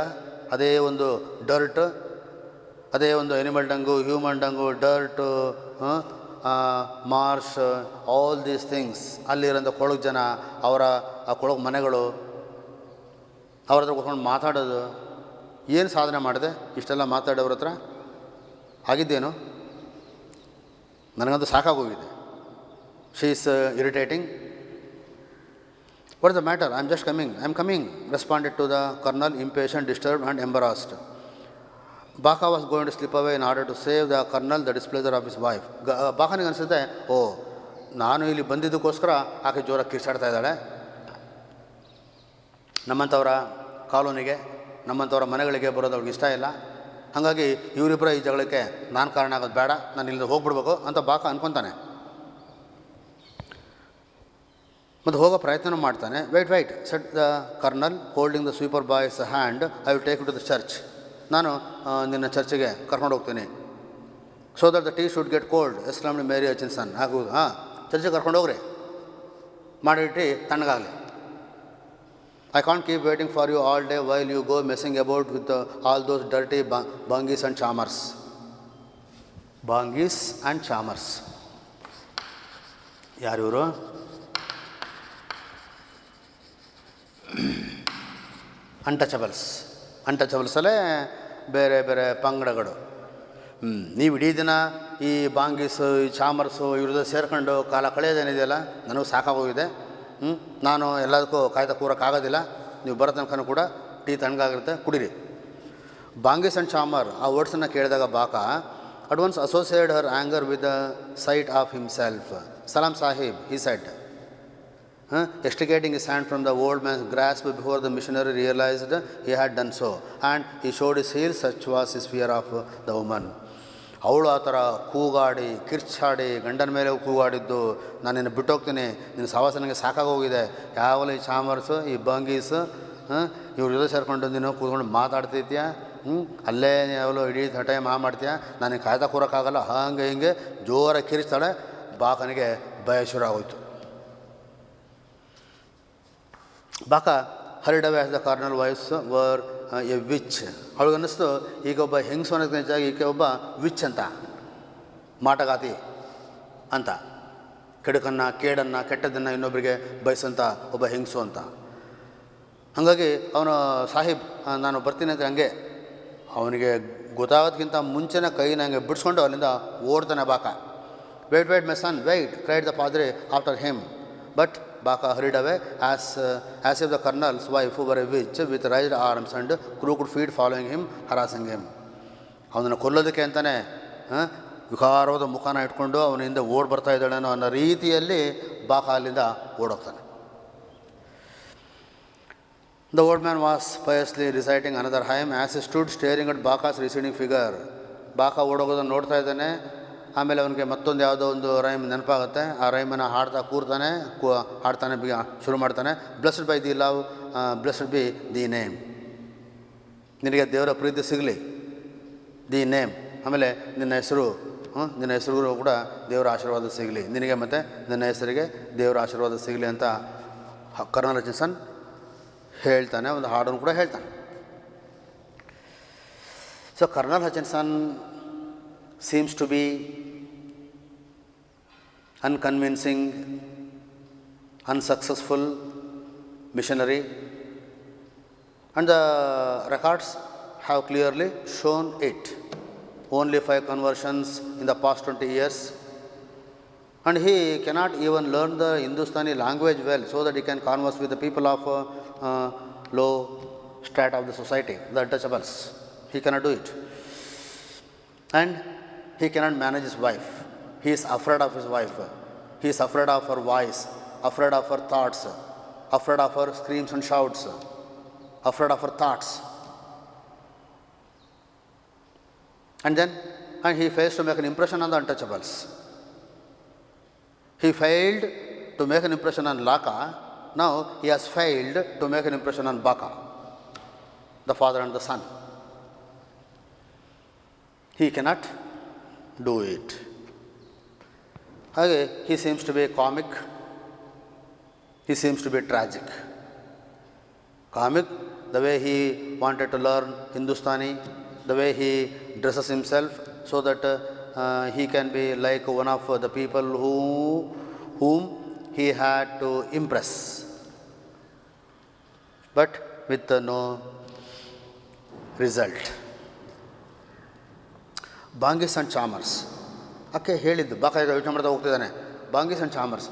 ಅದೇ ಒಂದು ಡರ್ಟ್, ಅದೇ ಒಂದು animal dung, human dung, dirt, marsh, all these things. ಅಲ್ಲಿರೋಂಥ ಕೊಳಗೆ ಜನ, ಅವರ ಆ ಕೊಳಗೆ ಮನೆಗಳು, ಅವ್ರ ಹತ್ರ ಕೂತ್ಕೊಂಡು ಮಾತಾಡೋದು. ಏನು ಸಾಧನೆ ಮಾಡಿದೆ ಇಷ್ಟೆಲ್ಲ ಮಾತಾಡೋವ್ರ ಹತ್ರ? ಆಗಿದ್ದೇನು? ನನಗಂತೂ ಸಾಕಾಗೋಗಿದೆ. She is irritating. What is the matter? I am coming responded to the colonel, impatient, disturbed and embarrassed. Baka was going to slip away in order to save the colonel the displeasure of his wife. ಬಾಕಾನಿಗೆ ಅನಿಸುತ್ತೆ, ನಾನು ಇಲ್ಲಿ ಬಂದಿದ್ದಕ್ಕೋಸ್ಕರ ಆಕೆ ಜೋರಾಗಿ ಕಿರ್ಚಾಡ್ತಾ ಇದ್ದಾಳೆ. ನಮ್ಮಂಥವರ ಕಾಲೋನಿಗೆ, ನಮ್ಮಂಥವರ ಮನೆಗಳಿಗೆ ಬರೋದು ಅವ್ರಿಗೆ ಇಷ್ಟ ಇಲ್ಲ. ಹಾಗಾಗಿ ಇವರಿಬ್ಬರ ಈ ಜಗಳಕ್ಕೆ ನಾನು ಕಾರಣ ಆಗೋದು ಬೇಡ, ನಾನು ಇಲ್ಲಿಂದ ಹೋಗ್ಬಿಡ್ಬೇಕು ಅಂತ ಬಾಕ ಅನ್ಕೊತಾನೆ. ಮತ್ತು ಹೋಗೋ ಪ್ರಯತ್ನ ಮಾಡ್ತಾನೆ. Wait said the colonel holding the sweeper boy's hand, I will take to the church. ನಾನು ನಿನ್ನ ಚರ್ಚಿಗೆ ಕರ್ಕೊಂಡು ಹೋಗ್ತೀನಿ. So that the tea should get cold exclaimed Mary Hutchinson. ಹಾಗೂ ಚರ್ಚಿಗೆ ಕರ್ಕೊಂಡು ಹೋಗ್ರಿ, ಮಾಡಿಟ್ಟು ತಣ್ಣಗಾಗಲಿ. I can't keep waiting for you all day while you go messing about with all those dirty bangis and charmers. Bangis and charmers. ಯಾರು ಇವರು? ಅಂಟಚಬಲ್ಸಲ್ಲೇ ಬೇರೆ ಬೇರೆ ಪಂಗಡಗಳು. ನೀವು ಇಡೀ ದಿನ ಈ ಬಾಂಗೀಸು, ಈ ಚಾಮರ್ಸು ಇವ್ರದ್ದು ಸೇರ್ಕೊಂಡು ಕಾಲ ಕಳೆಯೋದೇನಿದೆಯಲ್ಲ, ನನಗೂ ಸಾಕಾಗೋಗಿದೆ. ನಾನು ಎಲ್ಲದಕ್ಕೂ ಕಾಯ್ತಾ ಕೂರೋಕ್ಕಾಗೋದಿಲ್ಲ. ನೀವು ಬರೋ ತನಕ ಕೂಡ ಟೀ ತಣ್ಣಗಾಗಿರುತ್ತೆ, ಕುಡೀರಿ. ಬಾಂಗೀಸ್ ಆ್ಯಂಡ್ ಚಾಮರ್ ಆ ವರ್ಡ್ಸನ್ನು ಕೇಳಿದಾಗ Baka at once associate her anger with the sight of himself. ಸಲಾಂ sahib, he said, extricating his hand from the old man's grasp before the missionary realized he had done so, and he showed his heel. Such was his fear of the woman. ಅವಳು ಆ ಥರ ಕೂಗಾಡಿ ಕಿರ್ಚಾಡಿ ಗಂಡನ ಮೇಲೆ ಕೂಗಾಡಿದ್ದು, ನಾನು ನಿನ್ನ ಬಿಟ್ಟೋಗ್ತೀನಿ, ನಿನ್ನ ಸಹವಾಸ ನನಗೆ ಸಾಕಾಗೋಗಿದೆ, ಯಾವಾಗಲೂ ಈ ಚಾಮರ್ಸು, ಈ ಬಂಗೀಸು, ಇವ್ರ ಜೊತೆ ಸೇರ್ಕೊಂಡು ನೀನು ಕೂತ್ಕೊಂಡು ಮಾತಾಡ್ತಿದ್ಯಾ, ಅಲ್ಲೇ ಯಾವಾಗಲೂ ಇಡೀ ಟೈಮ್ ಮಾಡ್ತೀಯ, ನನಗೆ ಕಾಯ್ತಾ ಕೂರೋಕ್ಕಾಗಲ್ಲ, ಹಾಗೆ ಹಿಂಗೆ ಜೋರಾಗಿ ಕಿರಿಸ್ತಾಳೆ. ಬಾಕನಿಗೆ ಭಯ ಶುರು ಆಗೋಯ್ತು. Baka hurried away as the colonel wife's were a witch. ಅವಳಿಗನ್ನಿಸ್ತು ಈಗ ಒಬ್ಬ ಹೆಂಗಸು ಅನ್ನೋದಕ್ಕಿಂತ ಈಕೆ ಒಬ್ಬ ವಿಚ್ ಅಂತ, ಮಾಟಗಾತಿ ಅಂತ, ಕೆಡುಕನ್ನು, ಕೇಡನ್ನು, ಕೆಟ್ಟದ್ದನ್ನು ಇನ್ನೊಬ್ಬರಿಗೆ ಬಯಸಂಥ ಒಬ್ಬ ಹೆಂಗಸು ಅಂತ. ಹಾಗಾಗಿ ಅವನು ಸಾಹಿಬ್ ನಾನು ಬರ್ತೀನಿ ಅಂದರೆ ಹಂಗೆ ಅವನಿಗೆ ಗೊತ್ತಾಗೋದಕ್ಕಿಂತ ಮುಂಚೆನೇ ಕೈನ ಹಂಗೆ ಬಿಡಿಸ್ಕೊಂಡು ಅಲ್ಲಿಂದ ಓಡ್ತಾನೆ ಬಾಕ. Wait my son wait, cried the ಪಾದ್ರಿ after him. But Baka hurried away as if the colonel's wife were a witch with raised arms and crooked feet following him, harassing him. ಅವನನ್ನು ಕೊಲ್ಲೋದಕ್ಕೆ ಅಂತಲೇ ವಿಕಾರವಾದ ಮುಖಾನ ಇಟ್ಕೊಂಡು ಅವನಿಂದ ಓಡಿ ಬರ್ತಾ ಇದ್ದಾಳೇನೋ ಅನ್ನೋ ರೀತಿಯಲ್ಲಿ ಬಾಕ ಅಲ್ಲಿಂದ ಓಡೋಗ್ತಾನೆ. The old man was piously reciting another hymn as he stood staring at Baka's receding figure. ಬಾಕ ಓಡೋಗೋದನ್ನು ನೋಡ್ತಾ ಇದ್ದಾನೆ. ಆಮೇಲೆ ಅವನಿಗೆ ಮತ್ತೊಂದು ಯಾವುದೋ ಒಂದು ರೈಮ್ ನೆನಪಾಗುತ್ತೆ. ಆ ರೈಮನ್ನು ಹಾಡ್ತಾನೆ ಶುರು ಮಾಡ್ತಾನೆ. Blessed by the love, blessed be the name. ನಿನಗೆ ದೇವರ ಪ್ರೀತಿ ಸಿಗಲಿ, ದಿ ನೇಮ್. ಆಮೇಲೆ ನಿನ್ನ ಹೆಸರು ಕೂಡ ದೇವರ ಆಶೀರ್ವಾದ ಸಿಗಲಿ ನಿನಗೆ, ಮತ್ತು ನಿನ್ನ ಹೆಸರಿಗೆ ದೇವರ ಆಶೀರ್ವಾದ ಸಿಗಲಿ ಅಂತ ಕರ್ನಲ್ ಹಚಿನ್ಸನ್ ಹೇಳ್ತಾನೆ. ಒಂದು ಹಾಡನ್ನು ಕೂಡ ಹೇಳ್ತಾನೆ. So colonel Hutchinson seems to be unconvincing, unsuccessful missionary, and the records have clearly shown it. Only 5 conversions in the past 20 years, and he cannot even learn the Hindustani language well so that he can converse with the people of low strata of the society, the untouchables. He cannot do it. And he cannot manage his wife. He is afraid of his wife. He is afraid of her voice, afraid of her thoughts, afraid of her screams and shouts, afraid of her thoughts. And he fails to make an impression on the untouchables. He failed to make an impression on Laka. Now he has failed to make an impression on Baka, the father and the son. He cannot do it. He seems to be comic. He seems to be tragic. Comic, the way he wanted to learn Hindustani, the way he dresses himself so that he can be like one of the people whom he had to impress, but with no result. Bangis and Chalmers. ಆಕೆ ಹೇಳಿದ್ದು ಬಾಕ ಯೋಚನೆ ಮಾಡ್ತಾ ಹೋಗ್ತಿದ್ದಾನೆ. ಬಾಂಗೀಸ್ ಆ್ಯಂಡ್ ಚಾಮರ್ಸ್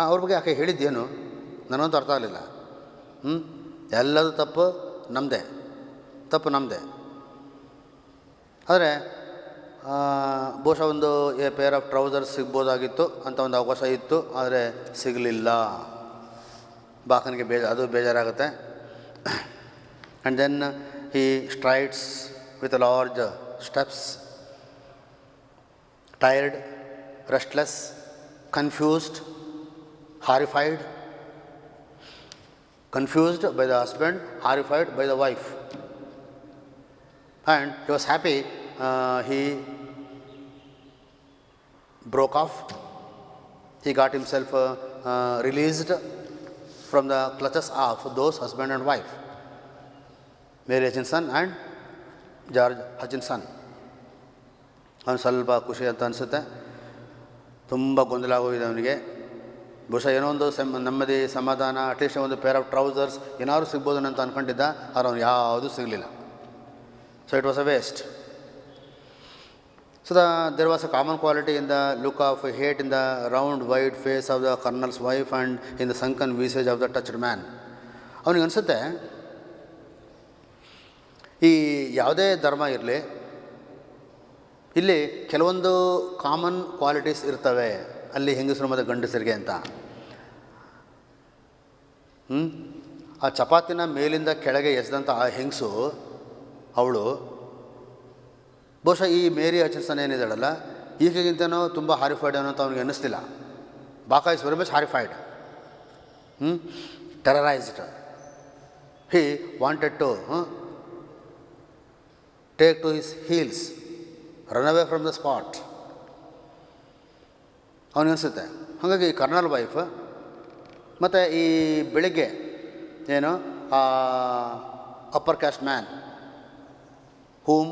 ಅವ್ರ ಬಗ್ಗೆ ಆಕೆ ಹೇಳಿದ್ದೇನು ನನಗಂತೂ ಅರ್ಥ ಆಗಲಿಲ್ಲ. ಎಲ್ಲದು ತಪ್ಪು ನಮ್ಮದೇ. ಆದರೆ ಬಹುಶಃ ಒಂದು ಎ ಪೇರ್ ಆಫ್ ಟ್ರೌಸರ್ಸ್ ಸಿಗ್ಬೋದಾಗಿತ್ತು ಅಂತ ಒಂದು ಅವಕಾಶ ಇತ್ತು, ಆದರೆ ಸಿಗಲಿಲ್ಲ. ಬಾಕನಿಗೆ ಅದು ಬೇಜಾರಾಗುತ್ತೆ. And then he strides with large steps, tired, restless, confused, horrified. Confused by the husband, horrified by the wife. And he was happy he broke off. He got himself released from the clutches of those husband and wife, Mary Hutchinson and George Hutchinson. ಅವನು ಸ್ವಲ್ಪ ಖುಷಿ ಅಂತ ಅನಿಸುತ್ತೆ. ತುಂಬ ಗೊಂದಲ ಆಗೋಗಿದೆ ಅವನಿಗೆ. ಬಹುಶಃ ಏನೋ ಒಂದು ನೆಮ್ಮದಿ, ಸಮಾಧಾನ, ಅಟ್ಲೀಸ್ಟ್ ಒಂದು ಪೇರ್ ಆಫ್ ಟ್ರೌಸರ್ಸ್ ಏನಾದ್ರು ಸಿಗ್ಬೋದು ಅಂತ ಅಂದ್ಕೊಂಡಿದ್ದ. ಆದರೆ ಅವನು ಯಾವುದೂ ಸಿಗಲಿಲ್ಲ. So it was a waste. So there was a common quality in the look of hate in the round white face of the colonel's wife and in the sunken visage of the touched man. ಅವನಿಗೆ ಅನಿಸುತ್ತೆ, ಈ ಯಾವುದೇ ಧರ್ಮ ಇರಲಿ, ಇಲ್ಲಿ ಕೆಲವೊಂದು ಕಾಮನ್ ಕ್ವಾಲಿಟೀಸ್ ಇರ್ತವೆ ಅಲ್ಲಿ ಹೆಂಗಸರು ಮತ್ತು ಗಂಡಸರಿಗೆ ಅಂತ. ಆ ಚಪಾತಿನ ಮೇಲಿಂದ ಕೆಳಗೆ ಎಸೆದಂಥ ಆ ಹೆಂಗಸು ಅವಳು ಬಹುಶಃ ಈ ಮೇರಿ ಹಚಿನ್ಸನ್ ಏನಿದ್ದಾಳಲ್ಲ ಈಗಿಗಿಂತನೂ ತುಂಬ ಹಾರಿಫೈಡ್ ಅನ್ನೋ ಅಂತ ಅವನಿಗೆ ಅನ್ನಿಸ್ತಿಲ್ಲ. Baka is very much horrified, terrorised. He wanted to take to his heels, run away from the spot ಅವನಿಗನ್ಸುತ್ತೆ. ಹಾಗಾಗಿ ಕರ್ನಲ್ ವೈಫ್ ಮತ್ತು ಈ ಬೆಳಿಗ್ಗೆ ಏನು upper caste man whom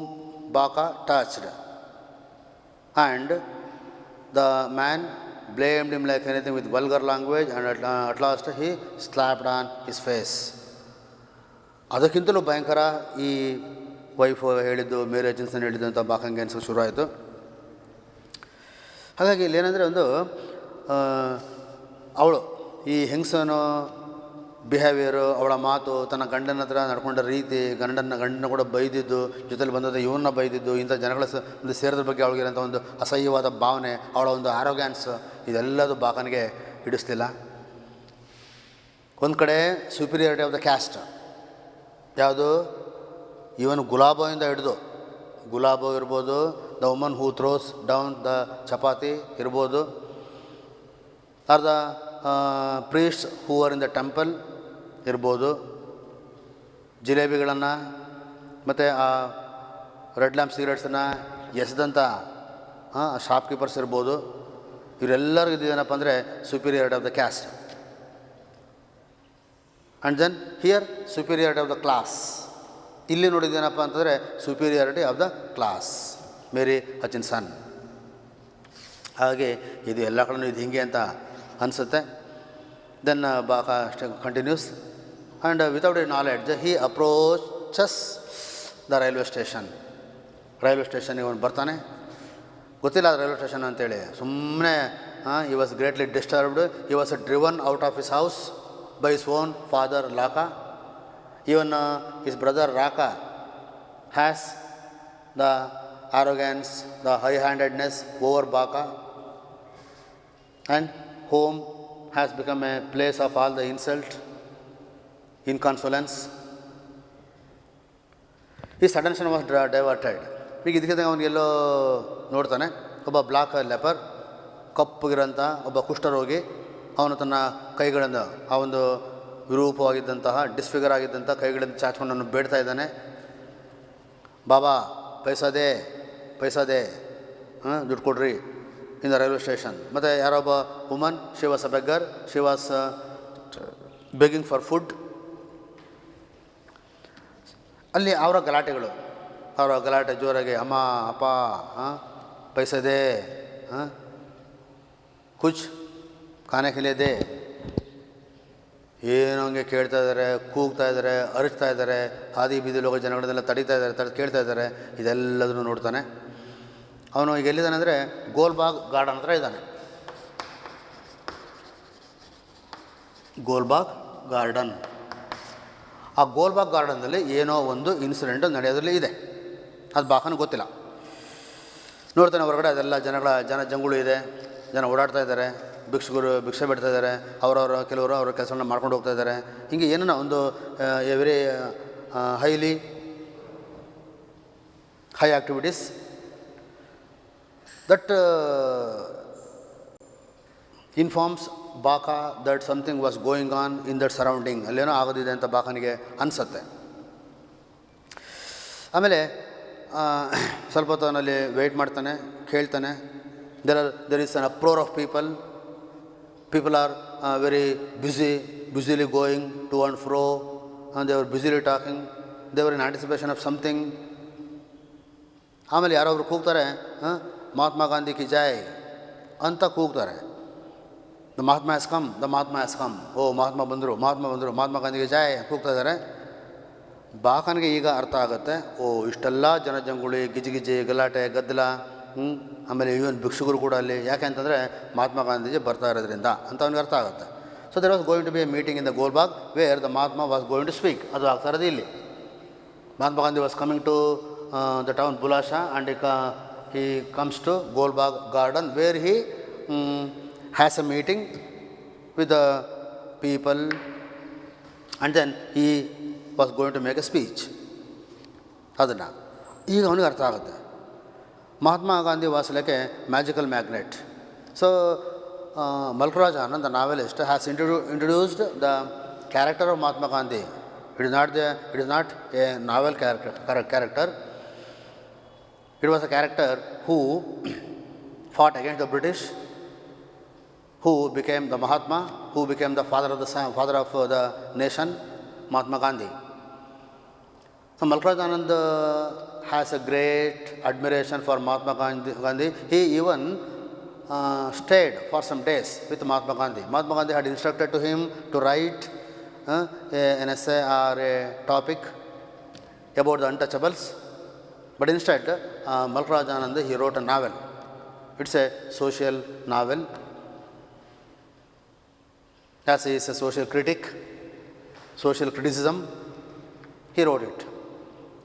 Baka touched, and the man blamed him like anything with vulgar language, and at last he slapped on his face. ಅದಕ್ಕಿಂತಲೂ ಭಯಂಕರ ಈ ವೈಫ್ ಹೇಳಿದ್ದು, ಮೇರಿ ಹಚಿನ್ಸನ್ ಹೇಳಿದ್ದು ಅಂತ ಬಾಕಂಗೆ ಅನ್ಸೋಕ್ಕೆ ಶುರು ಆಯಿತು. ಹಾಗಾಗಿ ಇಲ್ಲೇನೆಂದರೆ ಒಂದು ಅವಳು ಈ ಹೆಂಗಸನು ಬಿಹೇವಿಯರು, ಅವಳ ಮಾತು, ತನ್ನ ಗಂಡನ ಹತ್ರ ನಡ್ಕೊಂಡ ರೀತಿ, ಗಂಡನ ಕೂಡ ಬೈದಿದ್ದು, ಜೊತೆಲಿ ಬಂದದ್ದು ಇವನ್ನ ಬೈದಿದ್ದು, ಇಂಥ ಜನಗಳ ಒಂದು ಸೇರಿದ್ರ ಬಗ್ಗೆ ಅವಳಿಗಿರೋಂಥ ಒಂದು ಅಸಹ್ಯವಾದ ಭಾವನೆ, ಅವಳ ಒಂದು ಆರೋಗ್ಯಾನ್ಸ್, ಇದೆಲ್ಲದು ಬಾಕನಿಗೆ ಹಿಡಿಸ್ತಿಲ್ಲ. ಒಂದು ಕಡೆ ಸುಪೀರಿಯಾರಿಟಿ ಆಫ್ ದ ಕ್ಯಾಸ್ಟ್, ಯಾವುದು ಇವನು ಗುಲಾಬದಿಂದ ಹಿಡಿದು, ಗುಲಾಬೋ ಇರ್ಬೋದು, the woman who throws down the chapati ಇರ್ಬೋದು, or the priests who are in the temple ಇರ್ಬೋದು, ಜಿಲೇಬಿಗಳನ್ನು ಮತ್ತು ಆ ರೆಡ್ ಲ್ಯಾಂಪ್ ಸಿಗರೇಟ್ಸನ್ನು ಎಸೆದಂಥ ಶಾಪ್ಕೀಪರ್ಸ್ ಇರ್ಬೋದು, ಇವರೆಲ್ಲರಿಗೂ ಇದೇನಪ್ಪ ಅಂದರೆ superiority of the caste. And then here superiority of the class. ಇಲ್ಲಿ ನೋಡಿದ್ದೇನಪ್ಪ ಅಂತಂದರೆ superiority of the class, Mary Hutchinson. ಹಾಗೆ ಇದು ಎಲ್ಲ ಕಡೆಯೂ ಇದು ಹಿಂಗೆ ಅಂತ ಅನಿಸುತ್ತೆ. Then Baka continues, and without a knowledge he approaches the railway station. Railway ಸ್ಟೇಷನ್ಗೆ ಅವನು ಬರ್ತಾನೆ, ಗೊತ್ತಿಲ್ಲ ಅದು ರೈಲ್ವೆ ಸ್ಟೇಷನ್ ಅಂತೇಳಿ. ಸುಮ್ಮನೆ he was greatly disturbed. He was driven out of his house by his own father ಲಾಕಾ. Even his brother Raka has the arrogance, the high-handedness over Baka. and home has become a place of all the insult, inconsolence. His attention was diverted. ಈಗ ಇದಕ್ಕೆ ಅವನಿಗೆಲ್ಲೋ ನೋಡ್ತಾನೆ, ಒಬ್ಬ ಬ್ಲಾಕ್ ಲೆಪರ್, ಕಪ್ಪಗಿರೋಂಥ ಒಬ್ಬ ಕುಷ್ಠರೋಗಿ, ಅವನು ತನ್ನ ಕೈಗಳಿಂದ ಆ ಒಂದು ವಿರೂಪವಾಗಿದ್ದಂತಹ ಡಿಸ್ಫಿಗರ್ ಆಗಿದ್ದಂಥ ಕೈಗಳಿಂದ ಚಾಚ್ಕೊಂಡು ಬೇಡ್ತಾ ಇದ್ದಾನೆ, ಬಾಬಾ ಪೈಸಾದೆ ಪೈಸಾದೆ, ದುಡ್ಡು ಕೊಡ್ರಿ ಇನ್ ದ ರೈಲ್ವೆ ಸ್ಟೇಷನ್. ಮತ್ತು ಯಾರೊಬ್ಬ woman, she was a beggar, she was begging for food. ಅಲ್ಲಿ ಅವರ ಗಲಾಟೆ ಜೋರಾಗಿ, ಅಮ್ಮ ಅಪ್ಪ ಪೈಸದೆ, ಕುಚ್ ಖಾನೆ ಖಿಲೇದೆ, ಏನೋ ಹಂಗೆ ಕೇಳ್ತಾ ಇದ್ದಾರೆ, ಕೂಗ್ತಾ ಇದ್ದಾರೆ, ಅರಚ್ತಾ ಇದ್ದಾರೆ, ಹಾದಿ ಬೀದಿಲಿ ಹೋಗೋ ಜನಗಳನ್ನೆಲ್ಲ ತಡೀತಾ ಇದ್ದಾರೆ, ಕೇಳ್ತಾ ಇದ್ದಾರೆ. ಇದೆಲ್ಲದನ್ನು ನೋಡ್ತಾನೆ. ಅವನು ಈಗ ಎಲ್ಲಿದ್ದಾನೆ ಅಂದರೆ ಗೋಲ್ಬಾಗ್ ಗಾರ್ಡನ್ ಹತ್ರ ಇದ್ದಾನೆ. ಗೋಲ್ಬಾಗ್ ಗಾರ್ಡನ್, ಆ ಗೋಲ್ಬಾಗ್ ಗಾರ್ಡನ್ನಲ್ಲಿ ಏನೋ ಒಂದು ಇನ್ಸಿಡೆಂಟ್ ನಡೆಯೋದ್ರಲ್ಲಿ ಇದೆ. ಅದು ಬಾಕನಿಗೆ ಗೊತ್ತಿಲ್ಲ. ನೋಡ್ತಾನೆ ಹೊರಗಡೆ ಅದೆಲ್ಲ ಜಂಗುಳು ಇದೆ, ಜನ ಓಡಾಡ್ತಾ ಇದ್ದಾರೆ, ಭಿಕ್ಷೆ ಬಿಡ್ತಾ ಇದ್ದಾರೆ, ಕೆಲವರು ಅವರ ಕೆಲಸಗಳನ್ನ ಮಾಡ್ಕೊಂಡು ಹೋಗ್ತಾ ಇದ್ದಾರೆ. ಹೀಗೆ ಏನೋ ಒಂದು very high activities that informs Baka that something was going on in that surrounding. ಅಲ್ಲೇನೋ ಆಗೋದಿದೆ ಅಂತ ಬಾಕನಿಗೆ ಅನಿಸುತ್ತೆ. ಆಮೇಲೆ ಸ್ವಲ್ಪ ಹೊತ್ತನಲ್ಲಿ ವೆಯ್ಟ್ ಮಾಡ್ತಾನೆ, ಕೇಳ್ತಾನೆ. There is an uproar of people are very busily going to and fro, they were busily talking, they were in anticipation of something. ಆಮೇಲೆ ಯಾರೊಬ್ರು ಕೂಗ್ತಾರೆ, ಮಹಾತ್ಮ ಗಾಂಧಿ ಕಿ ಜೈ ಅಂತ ಕೂಗ್ತಾರೆ. ದ ಮಹಾತ್ಮ ಹ್ಯಾಸ್ ಕಮ್, ಓ ಮಹಾತ್ಮ ಬಂದರು, ಮಹಾತ್ಮ ಗಾಂಧಿಗೆ ಜೈ ಕೂಗ್ತಾ ಇದ್ದಾರೆ. ಬಾಕನಿಗೆ ಈಗ ಅರ್ಥ ಆಗುತ್ತೆ, ಓ ಇಷ್ಟೆಲ್ಲ ಜನಜಂಗುಳಿ, ಗಿಜಿಗಿಜಿ, ಗಲಾಟೆ, ಗದ್ದಲ, ಆಮೇಲೆ ಇವನ್ ಭಿಕ್ಷುಕರು ಕೂಡ ಅಲ್ಲಿ, ಯಾಕೆ ಅಂತಂದರೆ ಮಹಾತ್ಮ ಗಾಂಧೀಜಿ ಬರ್ತಾ ಇರೋದ್ರಿಂದ ಅಂತ ಅವ್ನಿಗೆ ಅರ್ಥ ಆಗುತ್ತೆ. So there was going to be a meeting in the Golbagh where the Mahatma was going to speak. ಅದು ಆಗ್ತಾ ಇರೋದು ಇಲ್ಲಿ. Mahatma Gandhi was coming to the town Bulashah and he comes to Golbagh garden where he has a meeting with the people and then he was going to make a speech. ಅದನ್ನು ಈಗ ಅವನಿಗೆ ಅರ್ಥ ಆಗುತ್ತೆ. Mahatma Gandhi was like a magical magnet. So Mulk Raj Anand, the novelist, has introduced the character of Mahatma Gandhi. It is not a novel character. It was a character who fought against the British, who became the Mahatma, who became the father of the nation, Mahatma Gandhi. So Malkaraj Anand has a great admiration for Mahatma Gandhi. He even stayed for some days with Mahatma Gandhi. Mahatma Gandhi had instructed to him to write an essay or a topic about the untouchables. But instead, Malkaraj Anand, he wrote a novel. It's a social novel. As he is a social critic, social criticism, he wrote it.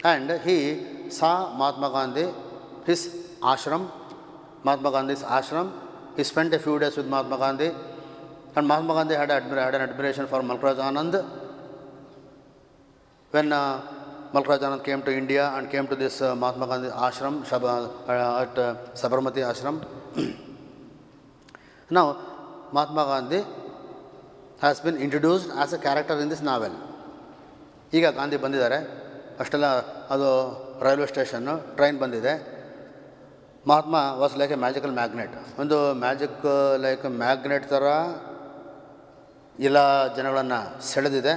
And he saw Mahatma Gandhi, his ashram, Mahatma Gandhi's ashram. He spent a few days with Mahatma Gandhi. And Mahatma Gandhi had an admiration for Malkaraj Anand. When Malkaraj Anand came to India and came to this Mahatma Gandhi ashram at Sabarmati ashram. Now, Mahatma Gandhi has been introduced as a character in this novel. ಈಗ ಗಾಂಧಿ ಬಂದಿದ್ದಾರೆ, ಅಷ್ಟೆಲ್ಲ ಅದು ರೈಲ್ವೆ ಸ್ಟೇಷನ್ನು, ಟ್ರೈನ್ ಬಂದಿದೆ. Mahatma was like a magical magnet. ಒಂದು ಲೈಕ್ ಮ್ಯಾಗ್ನೆಟ್ ಥರ ಎಲ್ಲ ಜನಗಳನ್ನು ಸೆಳೆದಿದೆ.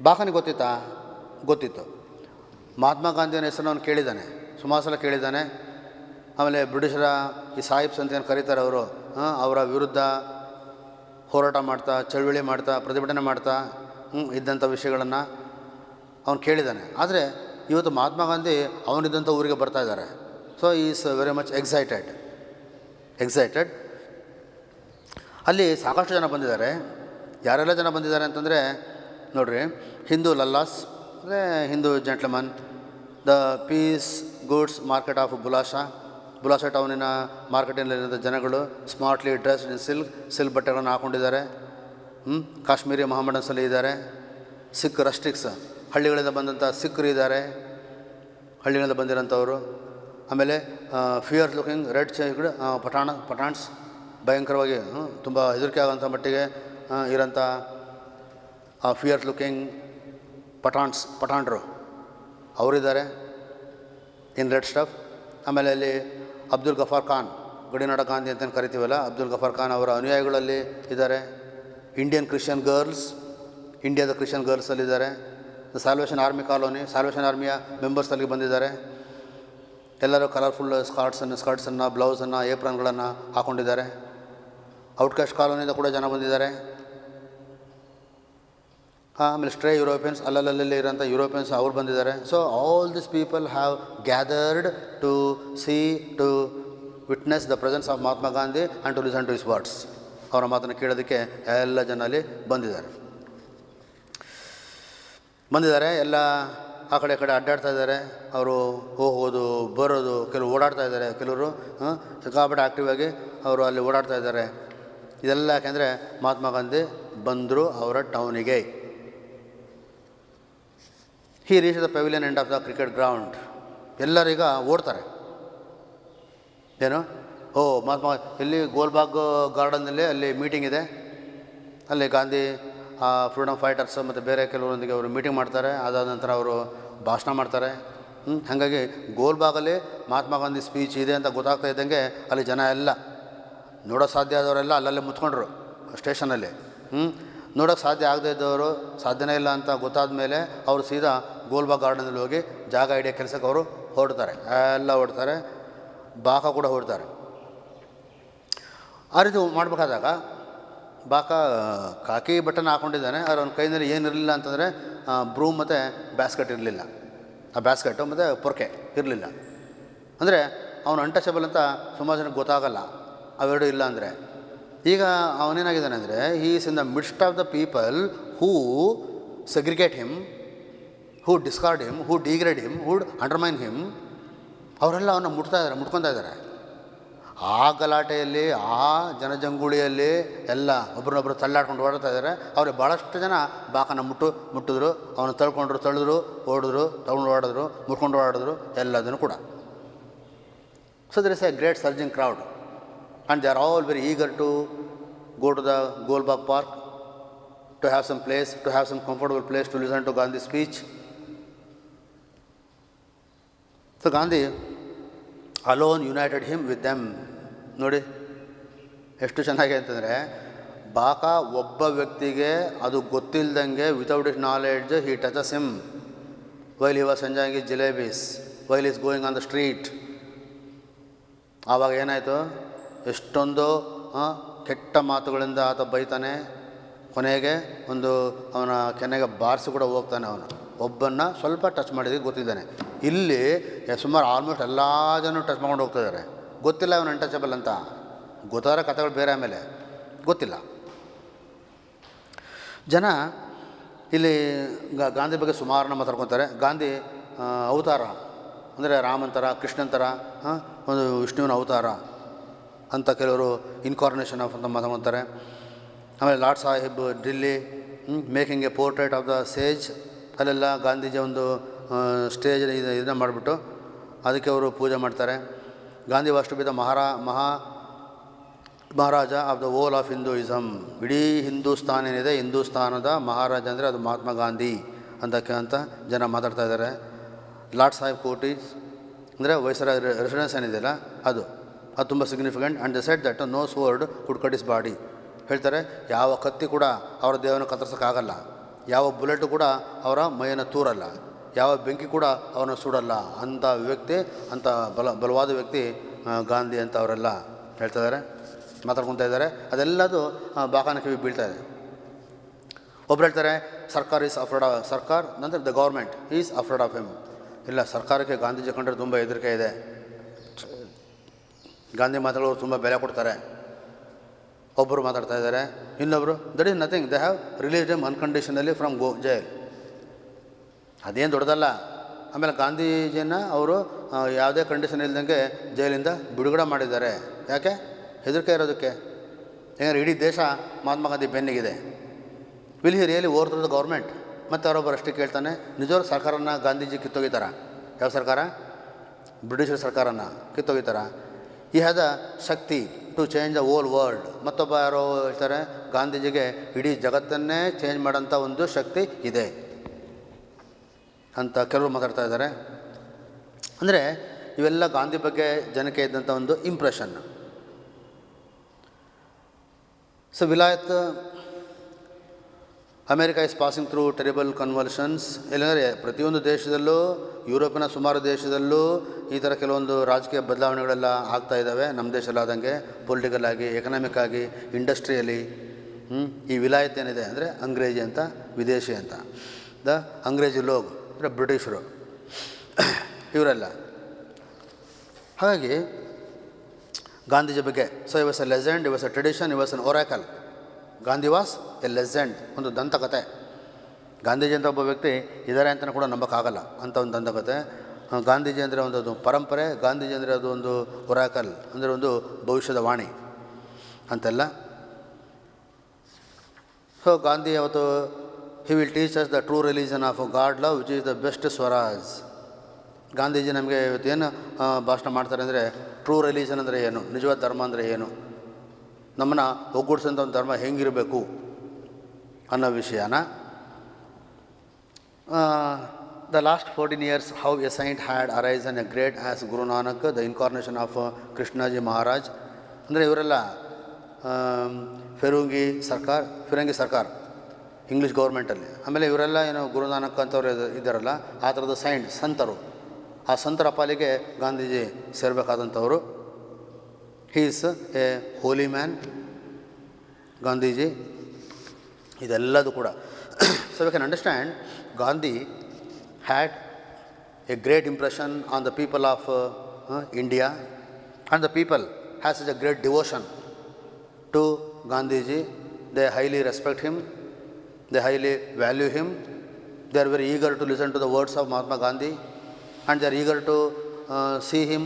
ಬಾಕನಿಗೆ ಗೊತ್ತಿತ್ತು. ಮಹಾತ್ಮ ಗಾಂಧಿಯವ್ರ ಹೆಸರನ್ನು ಅವನು ಕೇಳಿದ್ದಾನೆ, ಸುಮಾರು ಸಲ ಕೇಳಿದ್ದಾನೆ. ಆಮೇಲೆ ಬ್ರಿಟಿಷರ ಈ ಸಾಹಿಬ್ಸ್ ಅಂತ ಏನು ಕರೀತಾರೆ ಅವರು, ಅವರ ವಿರುದ್ಧ ಹೋರಾಟ ಮಾಡ್ತಾ, ಚಳುವಳಿ ಮಾಡ್ತಾ, ಪ್ರತಿಭಟನೆ ಮಾಡ್ತಾ ಇದ್ದಂಥ ವಿಷಯಗಳನ್ನು ಅವನು ಕೇಳಿದ್ದಾನೆ. ಆದರೆ ಇವತ್ತು ಮಹಾತ್ಮ ಗಾಂಧಿ ಅವನಿದ್ದಂಥ ಊರಿಗೆ ಬರ್ತಾ ಇದ್ದಾರೆ. So is very much excited. ಅಲ್ಲಿ ಸಾಕಷ್ಟು ಜನ ಬಂದಿದ್ದಾರೆ. ಯಾರೆಲ್ಲ ಜನ ಬಂದಿದ್ದಾರೆ ಅಂತಂದರೆ ನೋಡಿರಿ, ಹಿಂದೂ ಲಲ್ಲಾಸ್ ಅಂದರೆ Hindu gentleman, the piece goods market of Bulashah, Bulashah ಟೌನಿನ ಮಾರ್ಕೆಟಿನಲ್ಲಿರುವ ಜನಗಳು ಸ್ಮಾರ್ಟ್ಲಿ ಡ್ರೆಸ್ಡ್ ಇನ್ ಸಿಲ್ಕ್ ಬಟ್ಟೆಗಳನ್ನು ಹಾಕ್ಕೊಂಡಿದ್ದಾರೆ. ಕಾಶ್ಮೀರಿ ಮೊಹಮ್ಮಡನ್ಸಲ್ಲಿ ಇದ್ದಾರೆ. ಸಿಖ್ ರಸ್ಟಿಕ್ಸ್, ಹಳ್ಳಿಗಳಿಂದ ಬಂದಂಥ ಸಿಖ್ರು ಇದ್ದಾರೆ, ಹಳ್ಳಿಗಳಿಂದ ಬಂದಿರೋಂಥವ್ರು. ಆಮೇಲೆ ಫಿಯರ್ ಲುಕಿಂಗ್ ರೆಡ್ ಚೇಕ್ಡ್ ಪಠಾಣ್ಸ್, ಭಯಂಕರವಾಗಿ ತುಂಬ ಹೆದರಿಕೆ ಆಗೋಂಥ ಮಟ್ಟಿಗೆ ಇರೋಂಥ ಫಿಯರ್ ಲುಕಿಂಗ್ ಪಠಾಣ್ರು ಅವರಿದ್ದಾರೆ ಇನ್ ರೆಡ್ ಸ್ಟಫ್. ಆಮೇಲೆ ಅಲ್ಲಿ ಅಬ್ದುಲ್ ಗಫಾರ್ ಖಾನ್, ಗಡಿನಾಡ ಗಾಂಧಿ ಅಂತ ಕರಿತೀವಲ್ಲ, ಅಬ್ದುಲ್ ಗಫಾರ್ ಖಾನ್ ಅವರ ಅನುಯಾಯಿಗಳಲ್ಲಿ ಇದ್ದಾರೆ. ಇಂಡಿಯನ್ ಕ್ರಿಶ್ಚಿಯನ್ ಗರ್ಲ್ಸ್, ಇಂಡಿಯಾದ ಕ್ರಿಶ್ಚಿಯನ್ ಗರ್ಲ್ಸಲ್ಲಿದ್ದಾರೆ. ಸಾಲ್ವೇಷನ್ ಆರ್ಮಿ ಕಾಲೋನಿ, ಸಾಲ್ವೇಷನ್ ಆರ್ಮಿಯ ಮೆಂಬರ್ಸಲ್ಲಿ ಬಂದಿದ್ದಾರೆ. ಎಲ್ಲರೂ ಕಲರ್ಫುಲ್ ಸ್ಕರ್ಟ್ಸನ್ನು ಬ್ಲೌಸನ್ನು ಏಪ್ರನ್ಗಳನ್ನು ಹಾಕ್ಕೊಂಡಿದ್ದಾರೆ. ಔಟ್ಕಾಸ್ಟ್ ಕಾಲೋನಿಯಿಂದ ಕೂಡ ಜನ ಬಂದಿದ್ದಾರೆ. ಆಮೇಲೆ ಸ್ಟ್ರೇ ಯುರೋಪಿಯನ್ಸ್, ಅಲ್ಲಲ್ಲಿ ಇರೋಂಥ ಯುರೋಪಿಯನ್ಸ್ ಅವ್ರು ಬಂದಿದ್ದಾರೆ. So all this people have gathered to witness the presence of Mahatma Gandhi and to listen to his words. ಅವರ ಮಾತನ್ನು ಕೇಳೋದಕ್ಕೆ ಎಲ್ಲ ಜನ ಅಲ್ಲಿ ಬಂದಿದ್ದಾರೆ. ಎಲ್ಲ ಆ ಕಡೆ ಅಡ್ಡಾಡ್ತಾ ಇದ್ದಾರೆ. ಅವರು ಹೋಗೋದು ಬರೋದು, ಕೆಲವರು ಓಡಾಡ್ತಾ ಇದ್ದಾರೆ, ಕೆಲವರು ಸಿಕ್ಕಾಪಟ್ಟೆ ಆ್ಯಕ್ಟಿವ್ ಆಗಿ ಅವರು ಅಲ್ಲಿ ಓಡಾಡ್ತಾ ಇದ್ದಾರೆ. ಇದೆಲ್ಲ ಯಾಕೆಂದರೆ ಮಹಾತ್ಮ ಗಾಂಧಿ ಬಂದರು ಅವರ ಟೌನಿಗೆ. He reach the pavilion end of the cricket ground. ಎಲ್ಲರೀಗ ಓಡ್ತಾರೆ. ಏನು ಮಹಾತ್ಮ ಇಲ್ಲಿ ಗೋಲ್ಬಾಗ್ ಗಾರ್ಡನ್ನಲ್ಲಿ ಅಲ್ಲಿ ಮೀಟಿಂಗ್ ಇದೆ. ಅಲ್ಲಿ ಗಾಂಧಿ ಫ್ರೀಡಮ್ ಫೈಟರ್ಸ್ ಮತ್ತು ಬೇರೆ ಕೆಲವರೊಂದಿಗೆ ಅವರು ಮೀಟಿಂಗ್ ಮಾಡ್ತಾರೆ. ಅದಾದ ನಂತರ ಅವರು ಭಾಷಣ ಮಾಡ್ತಾರೆ. ಹಾಗಾಗಿ ಗೋಲ್ಬಾಗಲ್ಲಿ ಮಹಾತ್ಮ ಗಾಂಧಿ ಸ್ಪೀಚ್ ಇದೆ ಅಂತ ಗೊತ್ತಾಗ್ತಾ ಇದ್ದಂಗೆ ಅಲ್ಲಿ ಜನ ಎಲ್ಲ ನೋಡೋಕ್ಕೆ ಸಾಧ್ಯ ಆದವರೆಲ್ಲ ಅಲ್ಲಲ್ಲೇ ಮುತ್ಕೊಂಡ್ರು ಸ್ಟೇಷನಲ್ಲಿ. ನೋಡೋಕ್ಕೆ ಸಾಧ್ಯ ಆಗದೇ ಇದ್ದವರು, ಸಾಧ್ಯನೇ ಇಲ್ಲ ಅಂತ ಗೊತ್ತಾದ ಮೇಲೆ ಅವರು ಸೀದಾ ಗೋಲ್ಬಾಗ್ ಗಾರ್ಡನಲ್ಲಿ ಹೋಗಿ ಜಾಗ ಹಿಡಿಯೋ ಕೆಲಸಕ್ಕೆ ಅವರು ಹೊರಡ್ತಾರೆ. ಎಲ್ಲ ಹೊರಡ್ತಾರೆ, ಬಾಕ ಕೂಡ ಹೊರಡ್ತಾರೆ. ಆ ರೀತಿ ಮಾಡಬೇಕಾದಾಗ ಬಾಕ ಕಾಕಿ ಬಟನ್ ಹಾಕ್ಕೊಂಡಿದ್ದಾನೆ. ಆದರೆ ಅವನ ಕೈನಲ್ಲಿ ಏನಿರಲಿಲ್ಲ ಅಂತಂದರೆ ಬ್ರೂಮ್ ಮತ್ತು ಬ್ಯಾಸ್ಕೆಟ್ ಇರಲಿಲ್ಲ. ಆ ಬ್ಯಾಸ್ಕೆಟು ಮತ್ತು ಪೊರ್ಕೆ ಇರಲಿಲ್ಲ. ಅಂದರೆ ಅವನು ಅನ್ಟಚಬಲ್ ಅಂತ ಸುಮಾರು ಜನಕ್ಕೆ ಗೊತ್ತಾಗಲ್ಲ ಅವೆರಡು ಇಲ್ಲ ಅಂದರೆ. ಈಗ ಅವನೇನಾಗಿದ್ದಾನೆ ಅಂದರೆ he is in the midst of the people who segregate him, who discard him, who degrade him, who undermine him. ಅವರೆಲ್ಲ ಅವನ್ನ ಮುಟ್ಕೊತಾ ಇದ್ದಾರೆ. ಆ ಗಲಾಟೆಯಲ್ಲಿ, ಆ ಜನಜಂಗುಳಿಯಲ್ಲಿ ಎಲ್ಲ ಒಬ್ರನ್ನೊಬ್ಬರು ತಳ್ಳಾಡ್ಕೊಂಡು ಓಡ್ತಾ ಇದ್ದಾರೆ. ಅವ್ರಿಗೆ ಭಾಳಷ್ಟು ಜನ ಬಾಕನ ಮುಟ್ಟಿದ್ರು, ಅವನು ತಳ್ಳಿದ್ರು, ಓಡಿದ್ರು, ತಗೊಂಡು ಓಡಿದ್ರು, ಮುಟ್ಕೊಂಡು ಓಡಿದ್ರು, ಎಲ್ಲದನ್ನು ಕೂಡ. So there is a great surging crowd and they are all very eager to go to the Golbagh park, to have some place, to have some comfortable place to listen to Gandhi speech. So Gandhi alone united him with them. ನೋಡಿ ಎಷ್ಟು ಚೆನ್ನಾಗಿ ಅಂತಂದರೆ, ಬಾಕ ಒಬ್ಬ ವ್ಯಕ್ತಿಗೆ ಅದು ಗೊತ್ತಿಲ್ಲದಂಗೆ without it knowledge he touches him while he was enjoying his jalebis while is going on the street. ಆವಾಗ ಏನಾಯಿತು, ಎಷ್ಟೊಂದು ಕೆಟ್ಟ ಮಾತುಗಳಿಂದ ಆತ ಬೈತಾನೆ. ಕೊನೆಗೆ ಒಂದು ಅವನ ಕೆನೆಗೆ ಬಾರಿಸಿ ಕೂಡ ಹೋಗ್ತಾನೆ. ಅವನು ಒಬ್ಬನ್ನು ಸ್ವಲ್ಪ ಟಚ್ ಮಾಡಿದ್ರೆ ಗೊತ್ತಿದ್ದಾನೆ. ಇಲ್ಲಿ ಸುಮಾರು ಆಲ್ಮೋಸ್ಟ್ ಎಲ್ಲ ಜನ ಟಚ್ ಮಾಡ್ಕೊಂಡು ಹೋಗ್ತಿದ್ದಾರೆ. ಗೊತ್ತಿಲ್ಲ ಅವನು ಅನ್ಟಚಬಲ್ ಅಂತ. ಗೊತ್ತಾದ್ರೆ ಕಥೆಗಳು ಬೇರೆ, ಆಮೇಲೆ ಗೊತ್ತಿಲ್ಲ. ಜನ ಇಲ್ಲಿ ಗಾಂಧಿ ಬಗ್ಗೆ ಸುಮಾರನ್ನ ಮಾತಾಡ್ಕೊತಾರೆ. ಗಾಂಧಿ ಅವತಾರ ಅಂದರೆ ರಾಮಂತರ, ಕೃಷ್ಣಂತರ, ಒಂದು ವಿಷ್ಣುವಿನ ಅವತಾರ ಅಂತ ಕೆಲವರು ಇನ್ಕಾರ್ನೇಷನ್ ಆಫ್ ಅಂತ ಮಾತಾಡ್ಕೊತಾರೆ. ಆಮೇಲೆ lord sahib Delhi making a portrait of the sage, ಅಲ್ಲೆಲ್ಲ ಗಾಂಧೀಜಿ ಒಂದು ಸ್ಟೇಜ್ ಇದನ್ನ ಮಾಡಿಬಿಟ್ಟು ಅದಕ್ಕೆ ಅವರು ಪೂಜೆ ಮಾಡ್ತಾರೆ. Gandhi was to be the Maharaja of the whole of Hinduism. ಇಡೀ ಹಿಂದೂಸ್ತಾನ ಏನಿದೆ, ಹಿಂದೂಸ್ತಾನದ ಮಹಾರಾಜ ಅಂದರೆ ಅದು ಮಹಾತ್ಮ ಗಾಂಧಿ ಅಂತ ಜನ ಮಾತಾಡ್ತಾ ಇದ್ದಾರೆ. ಲಾರ್ಡ್ ಸಾಹೇಬ್ ಕೋಟೀಸ್ ಅಂದರೆ ವೈಸರಾಯ್ ರೆಸಿಡೆನ್ಸ್ ಏನಿದೆಯಲ್ಲ ಅದು ತುಂಬ significant. And the said that no sword could cut his body. ಹೇಳ್ತಾರೆ, ಯಾವ ಕತ್ತಿ ಕೂಡ ಅವರ ದೇಹವನ್ನು ಕತ್ತರಿಸೋಕ್ಕಾಗಲ್ಲ, ಯಾವ ಬುಲೆಟು ಕೂಡ ಅವರ ಮೈಯನ್ನು ತೂರಲ್ಲ, ಯಾವ ಬೆಂಕಿ ಕೂಡ ಅವರನ್ನು ಸುಡಲ್ಲ ಅಂಥ ವ್ಯಕ್ತಿ, ಅಂಥ ಬಲವಾದ ವ್ಯಕ್ತಿ ಗಾಂಧಿ ಅಂತ ಅವರೆಲ್ಲ ಹೇಳ್ತಾ ಇದ್ದಾರೆ, ಮಾತಾಡ್ಕೊತಾ ಇದ್ದಾರೆ. ಅದೆಲ್ಲದು ಬಾಕಾನ ಕಿವಿ ಬೀಳ್ತಾ ಇದೆ. ಒಬ್ರು ಹೇಳ್ತಾರೆ, ಸರ್ಕಾರ ಈಸ್ ಅಫ್ರೇಡ್ ಆಫ್ ಸರ್ಕಾರ, ನಂತರ the government is afraid of him. ಇಲ್ಲ, ಸರ್ಕಾರಕ್ಕೆ ಗಾಂಧೀಜಿ ಕಂಡ್ರೆ ತುಂಬ ಹೆದರಿಕೆ ಇದೆ. ಗಾಂಧಿ ಮಾತಾಡೋರು ತುಂಬ ಬೆಲೆ ಕೊಡ್ತಾರೆ. ಒಬ್ಬರು ಮಾತಾಡ್ತಾ ಇದ್ದಾರೆ. ಇನ್ನೊಬ್ಬರು, that is nothing, they have released him unconditionally from jail. ಅದೇನು ದೊಡ್ಡದಲ್ಲ. ಆಮೇಲೆ ಗಾಂಧೀಜಿಯನ್ನು ಅವರು ಯಾವುದೇ ಕಂಡೀಷನ್ ಇಲ್ದಂಗೆ ಜೈಲಿಂದ ಬಿಡುಗಡೆ ಮಾಡಿದ್ದಾರೆ. ಯಾಕೆ? ಹೆದರಿಕೆ ಇರೋದಕ್ಕೆ. ಯಾಕಂದರೆ ಇಡೀ ದೇಶ ಮಹಾತ್ಮ ಗಾಂಧಿ ಬೆನ್ನಿಗಿದೆ. Will he really overthrow the government? ಮತ್ತು ಅವರೊಬ್ಬರಷ್ಟೇ ಕೇಳ್ತಾನೆ, ನಿಜವಾದ ಸರ್ಕಾರನ ಗಾಂಧೀಜಿ ಕಿತ್ತೋಗಿತಾರ? ಯಾವ ಸರ್ಕಾರ? ಬ್ರಿಟಿಷರ ಸರ್ಕಾರನ ಕಿತ್ತೋಗಿತಾರ? ಈ ಹ್ಯಾದ ಶಕ್ತಿ to change the whole world. ಮತ್ತೊಬ್ಬ ಯಾರೋ ಹೇಳ್ತಾರೆ, ಗಾಂಧೀಜಿಗೆ ಇಡೀ ಜಗತ್ತನ್ನೇ ಚೇಂಜ್ ಮಾಡೋಂಥ ಒಂದು ಶಕ್ತಿ ಇದೆ ಅಂತ ಕೆಲವರು ಮಾತಾಡ್ತಾ ಇದ್ದಾರೆ. ಅಂದರೆ ಇವೆಲ್ಲ ಗಾಂಧಿ ಬಗ್ಗೆ ಜನಕ್ಕೆ ಇದ್ದಂಥ ಒಂದು ಇಂಪ್ರೆಷನ್. ಸೊ ವಿಲಾಯತ್ America is passing through terrible convulsions. ಇಲ್ಲಾಂದರೆ ಪ್ರತಿಯೊಂದು ದೇಶದಲ್ಲೂ, ಯುರೋಪಿನ ಸುಮಾರು ದೇಶದಲ್ಲೂ ಈ ಥರ ಕೆಲವೊಂದು ರಾಜಕೀಯ ಬದಲಾವಣೆಗಳೆಲ್ಲ ಆಗ್ತಾ ಇದ್ದಾವೆ. ನಮ್ಮ ದೇಶದಲ್ಲಿ ಆದಂಗೆ ಪೊಲಿಟಿಕಲ್ ಆಗಿ, ಎಕನಾಮಿಕ್ ಆಗಿ, ಇಂಡಸ್ಟ್ರಿಯಲಿ. ಈ ವಿಲಾಯತ್ ಏನಿದೆ ಅಂದರೆ ಅಂಗ್ರೇಜಿ ಅಂತ, ವಿದೇಶಿ ಅಂತ. ದ ಅಂಗ್ರೇಜಿ ಲೋಗ್ ಅಂದರೆ ಬ್ರಿಟಿಷರು, ಇವರೆಲ್ಲ. ಹಾಗಾಗಿ ಗಾಂಧೀಜಿ ಬಗ್ಗೆ so he was A legend, he was A tradition, he was an Oracle. Gandhi was A legend, ಒಂದು ದಂತಕತೆ. ಗಾಂಧೀಜಿ ಅಂತ ಒಬ್ಬ ವ್ಯಕ್ತಿ ಇದ್ದಾರೆ ಅಂತಲೂ ಕೂಡ ನಂಬೋಕ್ಕಾಗಲ್ಲ ಅಂಥ ಒಂದು ದಂತಕತೆ. ಗಾಂಧೀಜಿ ಅಂದರೆ ಒಂದು ಪರಂಪರೆ, ಗಾಂಧೀಜಿ ಅಂದರೆ ಅದು ಒಂದು ಒರಾಕಲ್, ಅಂದರೆ ಒಂದು ಭವಿಷ್ಯದ ವಾಣಿ ಅಂತೆಲ್ಲ. ಸೊ ಗಾಂಧಿ ಅವತ್ತು he will teach us the true religion of god love which is the best Swaraj. Gandhiji ನಮಗೆ ಇವತ್ತೇನು ಭಾಷಣ ಮಾಡ್ತಾರೆ ಅಂದರೆ, ಟ್ರೂ ರಿಲಿಜನ್ ಅಂದರೆ ಏನು, ನಿಜವಾದ ಧರ್ಮ ಅಂದರೆ ಏನು, ನಮ್ಮನ್ನು ಒಗ್ಗೂಡಿಸೋಂಥ ಒಂದು ಧರ್ಮ ಹೆಂಗಿರಬೇಕು ಅನ್ನೋ ವಿಷಯನ. The last 14 years how a saint had arisen a great as Guru Nanak, the incarnation of Krishnaji Maharaj. ಅಂದರೆ ಇವರೆಲ್ಲ ಫಿರಂಗಿ ಸರ್ಕಾರ್ ಇಂಗ್ಲೀಷ್ ಗೌರ್ಮೆಂಟಲ್ಲಿ. ಆಮೇಲೆ ಇವರೆಲ್ಲ ಏನು ಗುರು ನಾನಕ್ ಅಂತವ್ರು ಇದ್ದಾರಲ್ಲ, ಆ ಥರದ ಸಂತರು. ಆ ಸಂತರ ಪಾಲಿಗೆ ಗಾಂಧೀಜಿ ಸೇರಬೇಕಾದಂಥವರು. He is a holy man Gandhiji. ಇದೆಲ್ಲದು ಕೂಡ so we can understand Gandhi had a great impression on the people of India, and the people has is a great devotion to Gandhiji. They highly respect him, they highly value him, they are very eager to listen to the words of Mahatma Gandhi, and they are eager to see him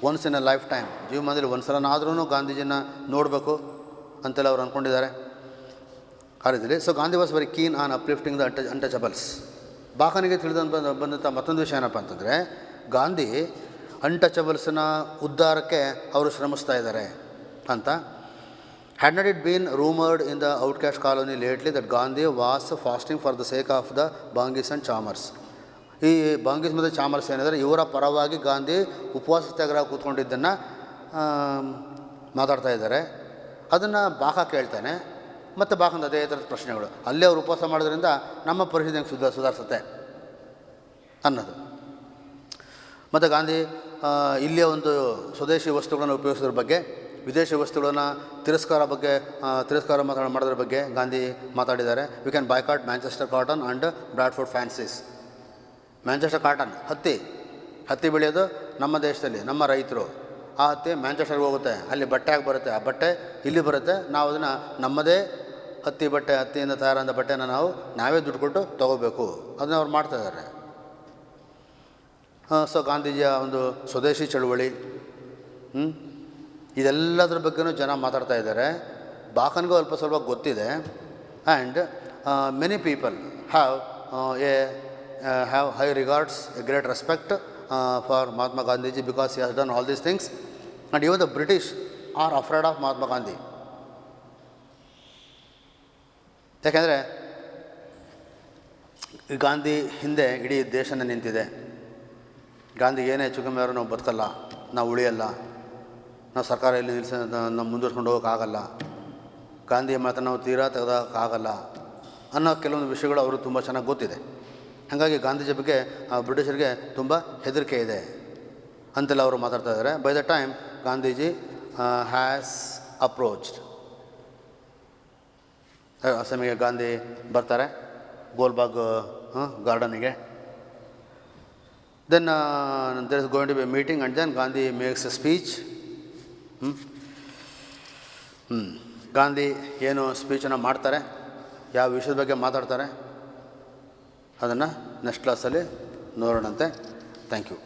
once in a lifetime. ಜೀವನದಲ್ಲಿ ಒಂದು ಸಲನಾದ್ರೂ ಗಾಂಧೀಜಿನ ನೋಡಬೇಕು ಅಂತೆಲ್ಲ ಅವ್ರು ಅಂದ್ಕೊಂಡಿದ್ದಾರೆ ಆ ರೀತಿಯಲ್ಲಿ. So Gandhi was very keen on uplifting the untouchables. ಬಾಕನಿಗೆ ಬಂದಂಥ ಮತ್ತೊಂದು ವಿಷಯ ಏನಪ್ಪ ಅಂತಂದರೆ, ಗಾಂಧಿ ಅನ್ಟಚಬಲ್ಸ್ನ ಉದ್ಧಾರಕ್ಕೆ ಅವರು ಶ್ರಮಿಸ್ತಾ ಇದ್ದಾರೆ ಅಂತ. Had not it been rumored in the outcast colony lately that Gandhi was fasting for the sake of the Bangis and Chamars? ಈ ಬಾಂಗೀಸ್ ಮತ್ತು ಚಾಮರ್ಸ್ ಏನಿದ್ದಾರೆ, ಇವರ ಪರವಾಗಿ ಗಾಂಧಿ ಉಪವಾಸ ಸತ್ಯಾಗ್ರಹ ಕೂತ್ಕೊಂಡಿದ್ದನ್ನು ಮಾತಾಡ್ತಾ ಇದ್ದಾರೆ. ಅದನ್ನು ಬಾಕ ಕೇಳ್ತಾನೆ, ಮತ್ತು ಬಾಕಂದ ಅದೇ ಥರದ ಪ್ರಶ್ನೆಗಳು. ಅಲ್ಲೇ ಅವರು ಉಪವಾಸ ಮಾಡೋದ್ರಿಂದ ನಮ್ಮ ಪರಿಸ್ಥಿತಿ ಹೆಂಗೆ ಸುಧಾರಿಸುತ್ತೆ ಅನ್ನೋದು. ಮತ್ತು ಗಾಂಧಿ ಇಲ್ಲಿಯ ಒಂದು ಸ್ವದೇಶಿ ವಸ್ತುಗಳನ್ನು ಉಪಯೋಗಿಸೋದ್ರ ಬಗ್ಗೆ, ವಿದೇಶಿ ವಸ್ತುಗಳನ್ನು ತಿರಸ್ಕಾರ ಮಾಡೋದ್ರ ಬಗ್ಗೆ ಗಾಂಧಿ ಮಾತಾಡಿದ್ದಾರೆ. We can boycott Manchester cotton and ಬ್ರಾಡ್ಫೋರ್ಡ್ fancies. Manchester cotton ಹತ್ತಿ ಬೆಳೆಯೋದು ನಮ್ಮ ದೇಶದಲ್ಲಿ, ನಮ್ಮ ರೈತರು. ಆ ಹತ್ತಿ ಮ್ಯಾಂಚೆಸ್ಟರ್ಗೆ ಹೋಗುತ್ತೆ, ಅಲ್ಲಿ ಬಟ್ಟೆಯಾಗಿ ಬರುತ್ತೆ, ಆ ಬಟ್ಟೆ ಇಲ್ಲಿ ಬರುತ್ತೆ. ನಾವು ಅದನ್ನು ನಮ್ಮದೇ ಹತ್ತಿಯಿಂದ ತಯಾರಾದ ಬಟ್ಟೆನ ನಾವೇ ದುಡ್ಡು ಕೊಟ್ಟು ತೊಗೋಬೇಕು. ಅದನ್ನ ಅವ್ರು ಮಾಡ್ತಾಯಿದ್ದಾರೆ. ಸೊ ಗಾಂಧೀಜಿಯ ಒಂದು ಸ್ವದೇಶಿ ಚಳುವಳಿ, ಇದೆಲ್ಲದ್ರ ಬಗ್ಗೆನೂ ಜನ ಮಾತಾಡ್ತಾ ಇದ್ದಾರೆ. ಬಾಕನ್ಗೂ ಅಲ್ಪ ಸ್ವಲ್ಪ ಗೊತ್ತಿದೆ. And many people have high regards, a great respect for Mahatma Gandhiji because he has done all these things. And even the British are afraid of Mahatma Gandhi. ಯಾಕೆಂದರೆ ಗಾಂಧಿ ಹಿಂದೆ ಇಡೀ ದೇಶನೇ ನಿಂತಿದೆ. ಗಾಂಧಿಗೆ ಏನೇ ಹೆಚ್ಚು ಕಮ್ಮಿ ಆದರೂ ನಾವು ಬದುಕಲ್ಲ, ನಾವು ಉಳಿಯಲ್ಲ, ನಾವು ಸರ್ಕಾರ ಇಲ್ಲಿ ನಾವು ಮುಂದುವರ್ಸ್ಕೊಂಡು ಹೋಗೋಕ್ಕಾಗಲ್ಲ, ಗಾಂಧಿಯ ಮಾತನ್ನು ನಾವು ತೀರಾ ತೆಗೆದೋಕ್ಕಾಗಲ್ಲ ಅನ್ನೋ ಕೆಲವೊಂದು ವಿಷಯಗಳು ಅವರು ತುಂಬ ಚೆನ್ನಾಗಿ ಗೊತ್ತಿದೆ. ಹಾಗಾಗಿ ಗಾಂಧೀಜಿ ಬಗ್ಗೆ ಬ್ರಿಟಿಷರಿಗೆ ತುಂಬ ಹೆದರಿಕೆ ಇದೆ ಅಂತೆಲ್ಲ ಅವರು ಮಾತಾಡ್ತಾ ಇದ್ದಾರೆ. By the time Gandhiji has approached, ಅಸಮಿಗೆ ಗಾಂಧಿ ಬರ್ತಾರೆ ಗೋಲ್ಬಾಗ್ ಗಾರ್ಡನಿಗೆ. Then there is going to be meeting and then Gandhi makes a speech. Gandhi ಏನು ಸ್ಪೀಚನ್ನು ಮಾಡ್ತಾರೆ, ಯಾವ ವಿಷಯದ ಬಗ್ಗೆ ಮಾತಾಡ್ತಾರೆ, ಅದನ್ನು ನೆಕ್ಸ್ಟ್ ಕ್ಲಾಸಲ್ಲಿ ನೋಡೋಣಂತೆ. Thank you.